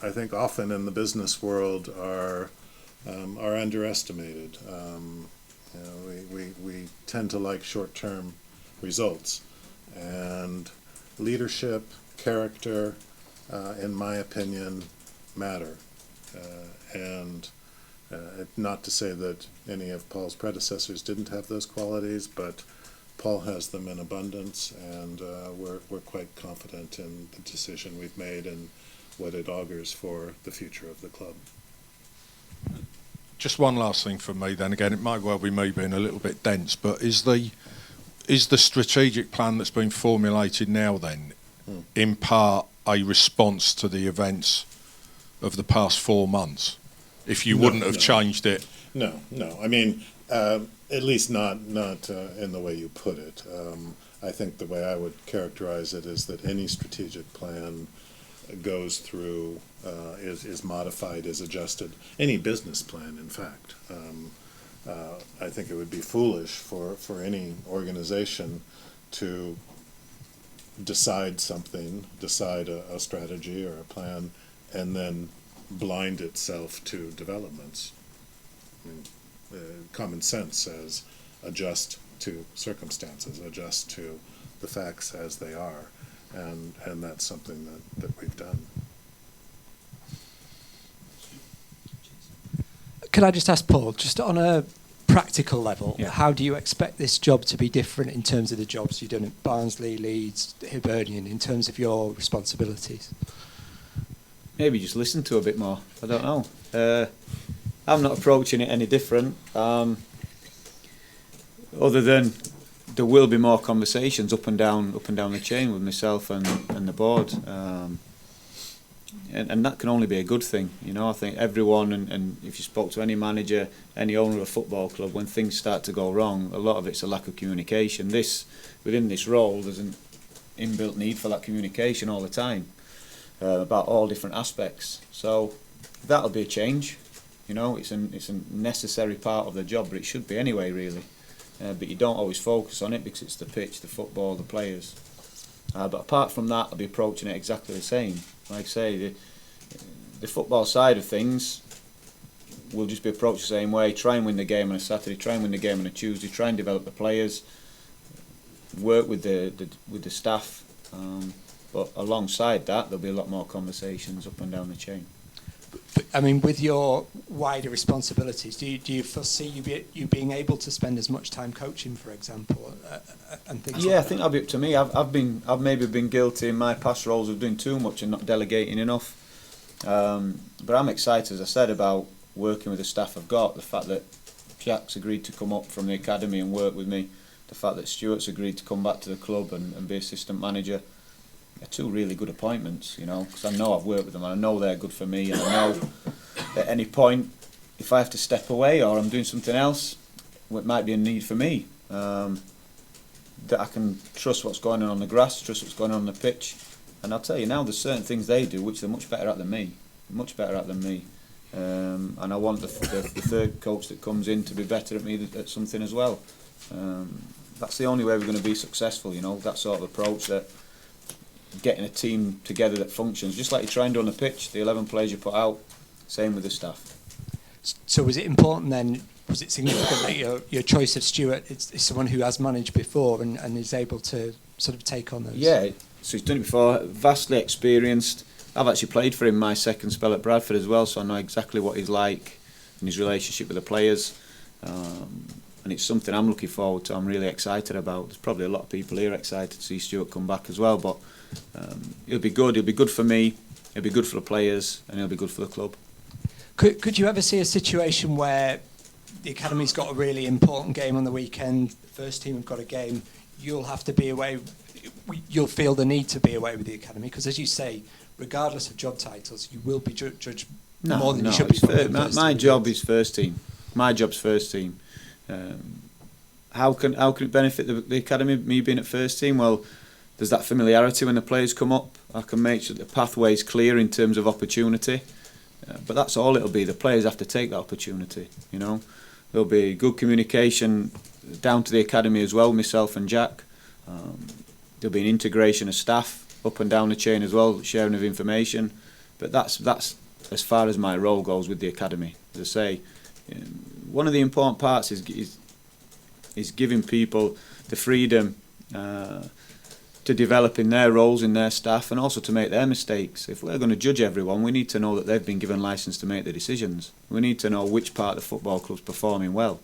I think, often in the business world are underestimated. We tend to like short-term results, and leadership, character, in my opinion, matter. And not to say that any of Paul's predecessors didn't have those qualities, but Paul has them in abundance, and we're quite confident in the decision we've made and what it augurs for the future of the club. Just one last thing from me then. Again, it might well be me being a little bit dense, but is the strategic plan that's been formulated now then in part a response to the events of the past 4 months? If you wouldn't have changed it? No. I mean, at least not in the way you put it. I think the way I would characterize it is that any strategic plan goes through, is modified, is adjusted. Any business plan, in fact. I think it would be foolish for any organization to decide a strategy or a plan, and then blind itself to developments. I mean, common sense says adjust to circumstances, adjust to the facts as they are, and that's something that we've done. Could I just ask Paul, just on a practical level, Yeah. how do you expect this job to be different in terms of the jobs you've done at Barnsley, Leeds, Hibernian, in terms of your responsibilities? Maybe just listen to a bit more. I don't know. I'm not approaching it any different. Other than there will be more conversations up and down the chain with myself and the board, and that can only be a good thing. You know, I think everyone, and if you spoke to any manager, any owner of a football club, when things start to go wrong, a lot of it's a lack of communication. Within this role, there's an inbuilt need for that communication all the time. About all different aspects, so that'll be a change. You know, it's a necessary part of the job, but it should be anyway, really. But you don't always focus on it because it's the pitch, the football, the players. But apart from that, I'll be approaching it exactly the same. Like I say, the football side of things will just be approached the same way. Try and win the game on a Saturday. Try and win the game on a Tuesday. Try and develop the players. Work with the staff. But alongside that, there'll be a lot more conversations up and down the chain. But, I mean, with your wider responsibilities, do you foresee you being able to spend as much time coaching, for example, and things? Yeah, like I think that'll be up to me. I've maybe been guilty in my past roles of doing too much and not delegating enough. But I'm excited, as I said, about working with the staff I've got. The fact that Jack's agreed to come up from the academy and work with me. The fact that Stuart's agreed to come back to the club and be assistant manager. They're two really good appointments, you know, because I know I've worked with them and I know they're good for me, and I know at any point if I have to step away or I'm doing something else, it might be a need for me, that I can trust what's going on the grass, trust what's going on the pitch. And I'll tell you now, there's certain things they do which they're much better at than me. and I want the third coach that comes in to be better at me at something as well. That's the only way we're going to be successful, you know, that sort of approach, that getting a team together that functions, just like you try and do on the pitch, the 11 players you put out, same with the staff. So was it important then, was it significant that your choice of Stuart is someone who has managed before and is able to sort of take on those? Yeah, so he's done it before, vastly experienced. I've actually played for him my second spell at Bradford as well, so I know exactly what he's like and his relationship with the players. And it's something I'm looking forward to, I'm really excited about. There's probably a lot of people here excited to see Stuart come back as well, but it'll be good for me, it'll be good for the players, and it'll be good for the club. Could you ever see a situation where the academy's got a really important game on the weekend, the first team have got a game, you'll have to be away, you'll feel the need to be away with the academy? Because as you say, regardless of job titles, you will be judged more than you should be. My job is first team. My job's first team. How can it benefit the academy, me being at first team? Well, there's that familiarity when the players come up. I can make sure the pathway's clear in terms of opportunity. But that's all it'll be. The players have to take that opportunity, you know. There'll be good communication down to the academy as well, myself and Jack. There'll be an integration of staff up and down the chain as well, sharing of information. But that's as far as my role goes with the academy. As I say, one of the important parts is giving people the freedom to develop in their roles, in their staff, and also to make their mistakes. If we're going to judge everyone, we need to know that they've been given licence to make the decisions. We need to know which part of the football club's performing well.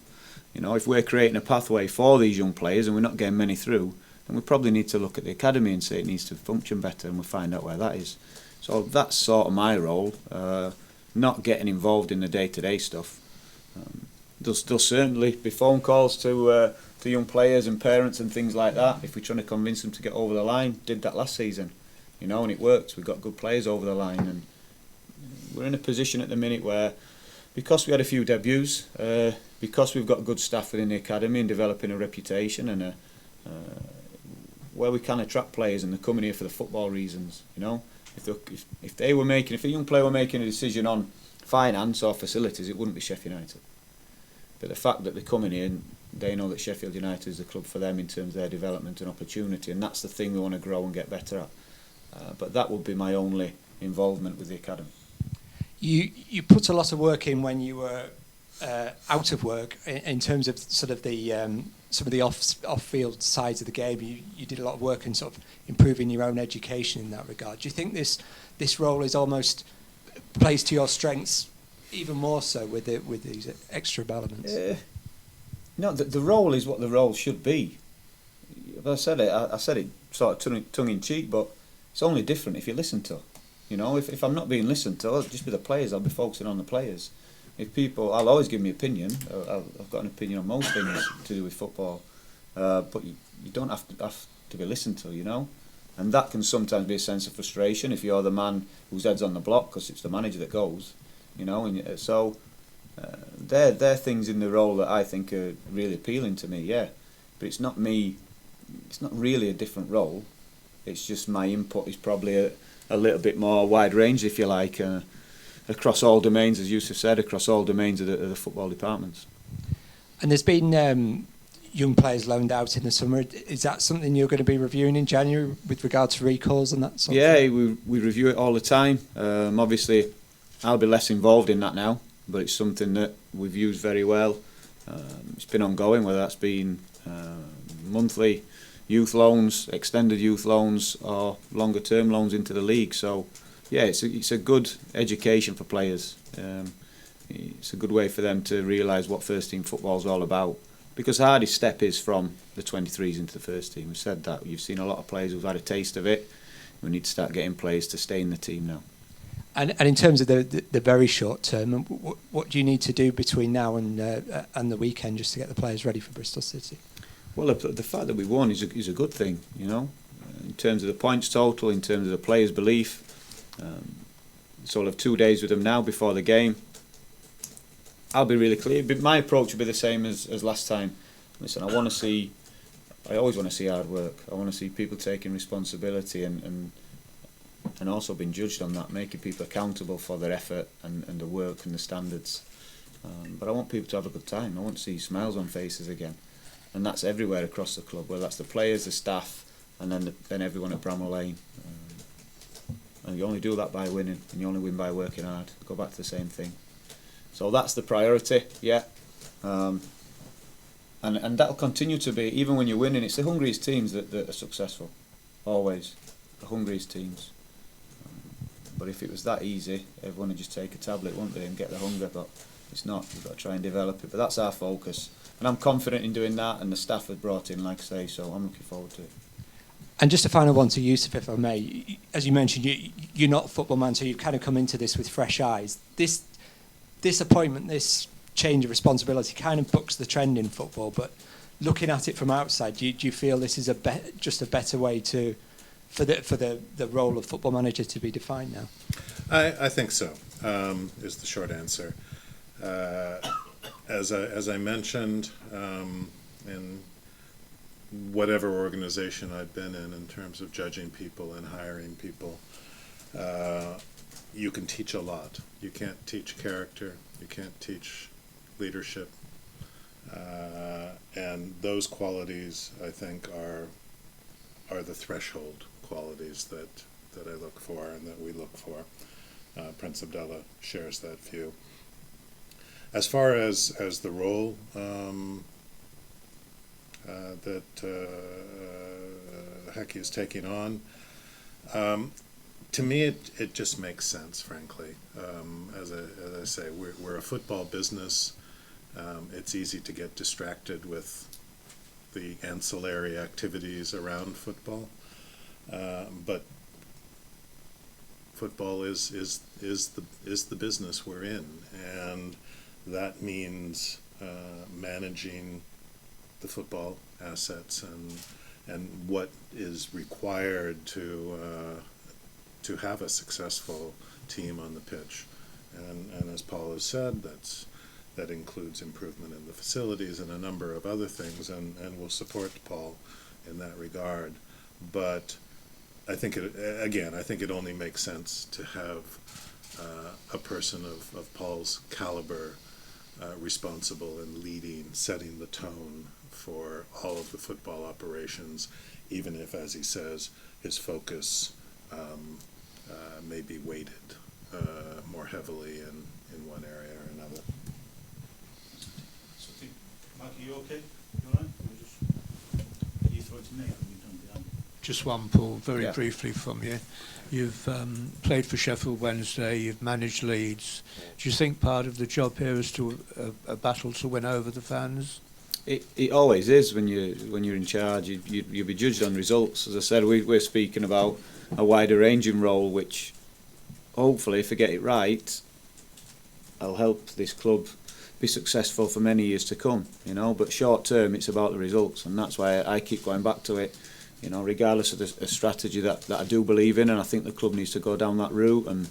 You know, if we're creating a pathway for these young players and we're not getting many through, then we probably need to look at the academy and say it needs to function better, and we'll find out where that is. So that's sort of my role, not getting involved in the day-to-day stuff. There'll certainly be phone calls to young players and parents and things like that if we're trying to convince them to get over the line. Did that last season, you know, and it worked. We got good players over the line, and we're in a position at the minute where, because we had a few debuts, because we've got good staff within the academy and developing a reputation, and where we can attract players and they're coming here for the football reasons, you know. If a young player were making a decision on finance or facilities, it wouldn't be Sheffield United. But the fact that they're coming in, they know that Sheffield United is the club for them in terms of their development and opportunity, and that's the thing we want to grow and get better at. But that would be my only involvement with the academy. You put a lot of work in when you were out of work in terms of sort of the some of the off-field sides of the game. You did a lot of work in sort of improving your own education in that regard. Do you think this role is almost plays to your strengths even more so with these extra elements? No, the role is what the role should be. I said it sort of tongue in cheek, but it's only different if you listen to. You know, if I'm not being listened to, just with the players, I'll be focusing on the players. If people, I'll always give me opinion. I've got an opinion on most things to do with football, but you don't have to be listened to, you know. And that can sometimes be a sense of frustration if you're the man whose head's on the block, because it's the manager that goes, you know. And so they're things in the role that I think are really appealing to me, yeah. But it's not me. It's not really a different role. It's just my input is probably a little bit more wide range, if you like, across all domains, as Yusuf said, across all domains of the football departments. And there's been young players loaned out in the summer. Is that something you're going to be reviewing in January with regard to recalls and that sort of thing? we review it all the time. Obviously, I'll be less involved in that now, but it's something that we've used very well. It's been ongoing, whether that's been monthly youth loans, extended youth loans, or longer term loans into the league. So yeah, it's a good education for players. It's a good way for them to realise what first team football is all about, because the hardest step is from the 23s into the first team. We've said that. You've seen a lot of players who've had a taste of it. We need to start getting players to stay in the team now. And in terms of the very short term, what do you need to do between now and the weekend just to get the players ready for Bristol City? Well, the fact that we won is a good thing, you know, in terms of the points total, in terms of the players' belief. So I'll have 2 days with them now before the game. I'll be really clear. But my approach will be the same as last time. Listen, I always want to see hard work. I want to see people taking responsibility and and also been judged on that, making people accountable for their effort and the work and the standards. But I want people to have a good time. I want to see smiles on faces again, and that's everywhere across the club, whether that's the players, the staff, and then everyone at Bramall Lane. And you only do that by winning, and you only win by working hard. Go back to the same thing. So that's the priority, yeah. And that'll continue to be, even when you're winning. It's the hungriest teams that are successful, always. The hungriest teams. But if it was that easy, everyone would just take a tablet, wouldn't they, and get the hunger. But it's not. You've got to try and develop it. But that's our focus, and I'm confident in doing that. And the staff have brought in, like I say, so I'm looking forward to it. And just a final one to Yusuf, if I may. As you mentioned, you're not a football man, so you've kind of come into this with fresh eyes. This appointment, this change of responsibility, kind of bucks the trend in football. But looking at it from outside, do you feel this is just a better way for the role of football manager to be defined now? I think so, is the short answer. As I mentioned, in whatever organization I've been in terms of judging people and hiring people, you can teach a lot. You can't teach character, you can't teach leadership, and those qualities, I think, are the threshold qualities that I look for and that we look for. Prince Abdullah shares that view. As far as the role that Hecky is taking on, to me it just makes sense, frankly. As I say, we're a football business. It's easy to get distracted with the ancillary activities around football, but football is the business we're in, and that means managing the football assets and what is required to have a successful team on the pitch, and as Paul has said, that includes improvement in the facilities and a number of other things, and we'll support Paul in that regard. But I think it only makes sense to have a person of Paul's caliber responsible and leading, setting the tone for all of the football operations, even if, as he says, his focus may be weighted more heavily in one area or another. Mike, are you okay? You all right? You throw it to me. Just one, Paul, very Yeah. briefly from you. You've played for Sheffield Wednesday, you've managed Leeds. Do you think part of the job here is to a battle to win over the fans? It always is when you're in charge. You'll be judged on results. As I said, we're speaking about a wider ranging role, which hopefully, if I get it right, I'll help this club be successful for many years to come. But short term, it's about the results, and that's why I keep going back to it. Regardless of the strategy that I do believe in, and I think the club needs to go down that route and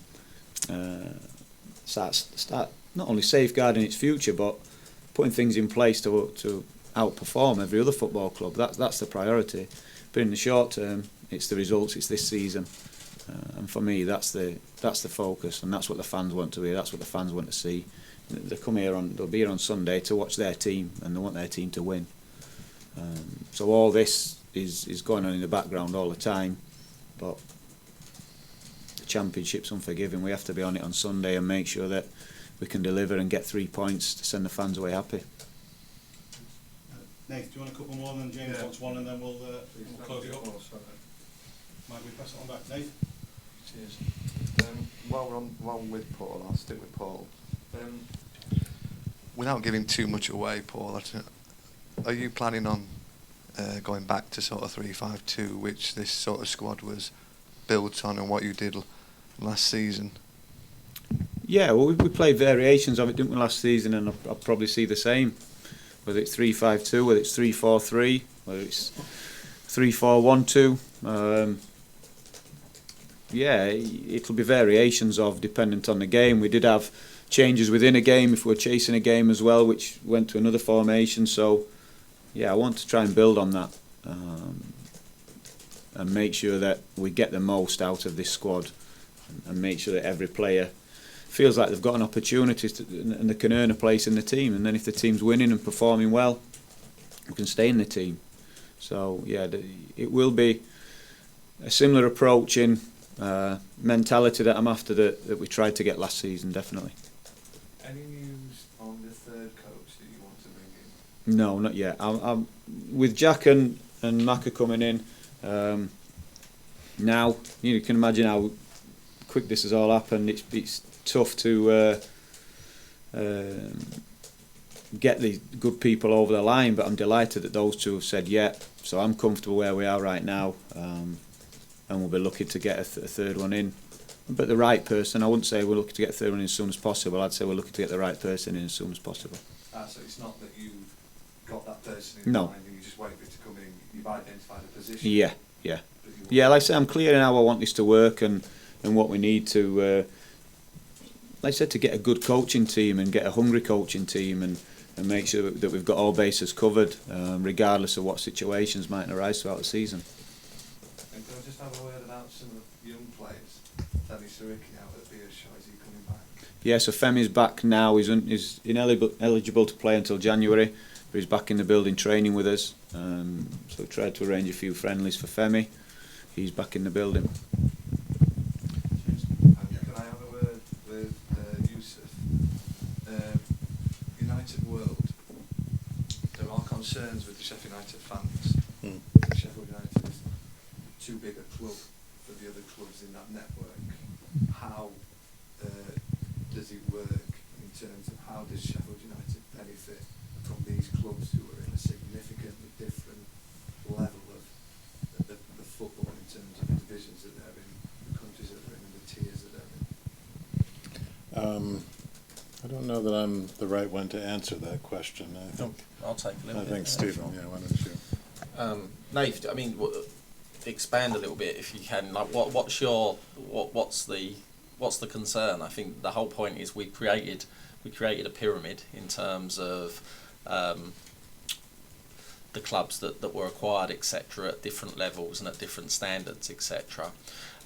start not only safeguarding its future, but putting things in place to outperform every other football club. That's the priority. But in the short term, it's the results. It's this season, and for me, that's the focus, and that's what the fans want to hear. That's what the fans want to see. They'll be here on Sunday to watch their team, and they want their team to win. So all this is going on in the background all the time, but the Championship's unforgiving. We have to be on it on Sunday and make sure that we can deliver and get 3 points to send the fans away happy. Nate, do you want a couple more, and then James wants one, and then we'll close it up? Might we pass it on back, Nate? Cheers. While we're with Paul, I'll stick with Paul. Without giving too much away, Paul, are you planning on going back to sort of 3-5-2, which this sort of squad was built on, and what you did last season? Yeah, well, we played variations of it, didn't we, last season, and I'll probably see the same. Whether it's 3-5-2, whether it's 3-4-3, whether it's 3-4-1-2. Yeah, it'll be variations of dependent on the game. We did have changes within a game if we were chasing a game as well, which went to another formation. So, yeah, I want to try and build on that. and make sure that we get the most out of this squad, and make sure that every player feels like they've got an opportunity and they can earn a place in the team. And then if the team's winning and performing well, we can stay in the team. So yeah, it will be a similar approach in mentality that I'm after that we tried to get last season, definitely. Any news on the third coach that you want to bring in? No, not yet. I'm with Jack and Maka coming in now. You can imagine how quick this has all happened. It's tough to get the good people over the line, but I'm delighted that those two have said yeah. So I'm comfortable where we are right now, and we'll be looking to get a third one in. But the right person, I wouldn't say we're looking to get a third one in as soon as possible. I'd say we're looking to get the right person in as soon as possible. So it's not that you've got that person in mind and you just wait for it to come in. You've identified a position. Yeah. Yeah, like I say, I'm clear in how I want this to work and what we need to, like I said, to get a good coaching team and get a hungry coaching team and make sure that we've got all bases covered, regardless of what situations might arise throughout the season. And can I just have a word about some of the young players? Femi Siriki out at Beershire, is he coming back? Yeah, so Femi's back now. He's ineligible to play until January, but he's back in the building training with us. So we tried to arrange a few friendlies for Femi. He's back in the building. And can I have a word with Yusuf? United World. There are concerns with the Sheffield United fans. Sheffield United is too big a club for the other clubs in that network. How does it work in terms of how does Sheffield United benefit from these clubs who are in a significantly different level of the football in terms of the divisions that they're in, the countries that they're in, and the tiers that they're in? I don't know that I'm the right one to answer that question. I think I'll take a little bit. I think Stephen, why don't you? Nave, I mean, expand a little bit if you can. Like, what's the concern? I think the whole point is we created a pyramid in terms of the clubs that were acquired, etc., at different levels and at different standards, etc.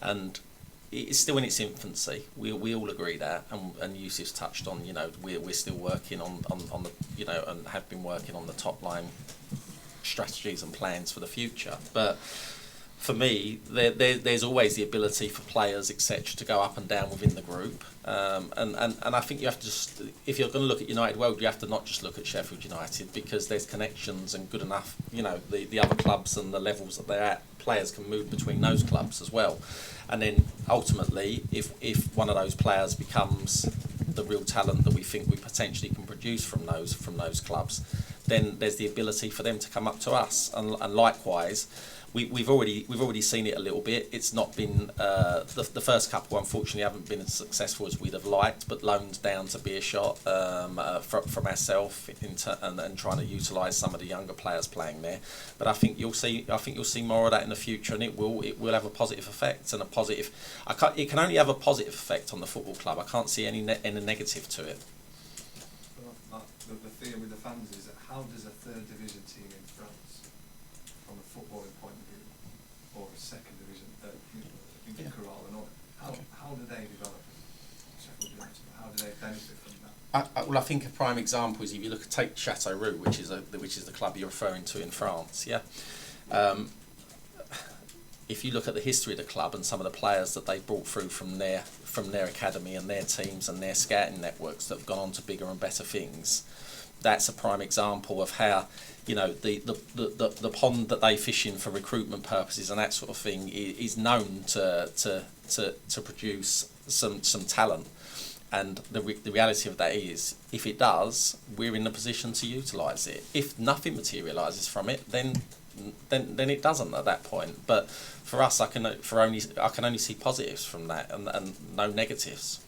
And it's still in its infancy. We all agree that, and Yusuf's touched on, we're still working on the, and have been working on the top line strategies and plans for the future. But for me, there's always the ability for players, etc., to go up and down within the group. And I think you have to just, if you're going to look at United World, you have to not just look at Sheffield United, because there's connections and good enough, the other clubs and the levels that they're at, players can move between those clubs as well. And then ultimately, if one of those players becomes the real talent that we think we potentially can produce from those clubs, then there's the ability for them to come up to us. And likewise, we've already seen it a little bit. It's not been the first couple, unfortunately, haven't been as successful as we'd have liked, but loaned down to Beershot from ourselves and trying to utilise some of the younger players playing there. But I think you'll see more of that in the future, and it will have a positive effect and a positive. It can only have a positive effect on the football club. I can't see any negative to it. The fear with the fans is that how does a third division team in France, from a footballing point of view, or a second division, Corral and all, how do they develop Sheffield United? How do they benefit from that? Well, I think a prime example is if you take Châteauroux, which is the club you're referring to in France. Yeah. If you look at the history of the club and some of the players that they brought through from their academy and their teams and their scouting networks that have gone on to bigger and better things, that's a prime example of how the pond that they fish in for recruitment purposes and that sort of thing is known to produce some talent. And the reality of that is, if it does, we're in the position to utilise it. If nothing materialises from it, then it doesn't at that point. But for us, I can only see positives from that and no negatives.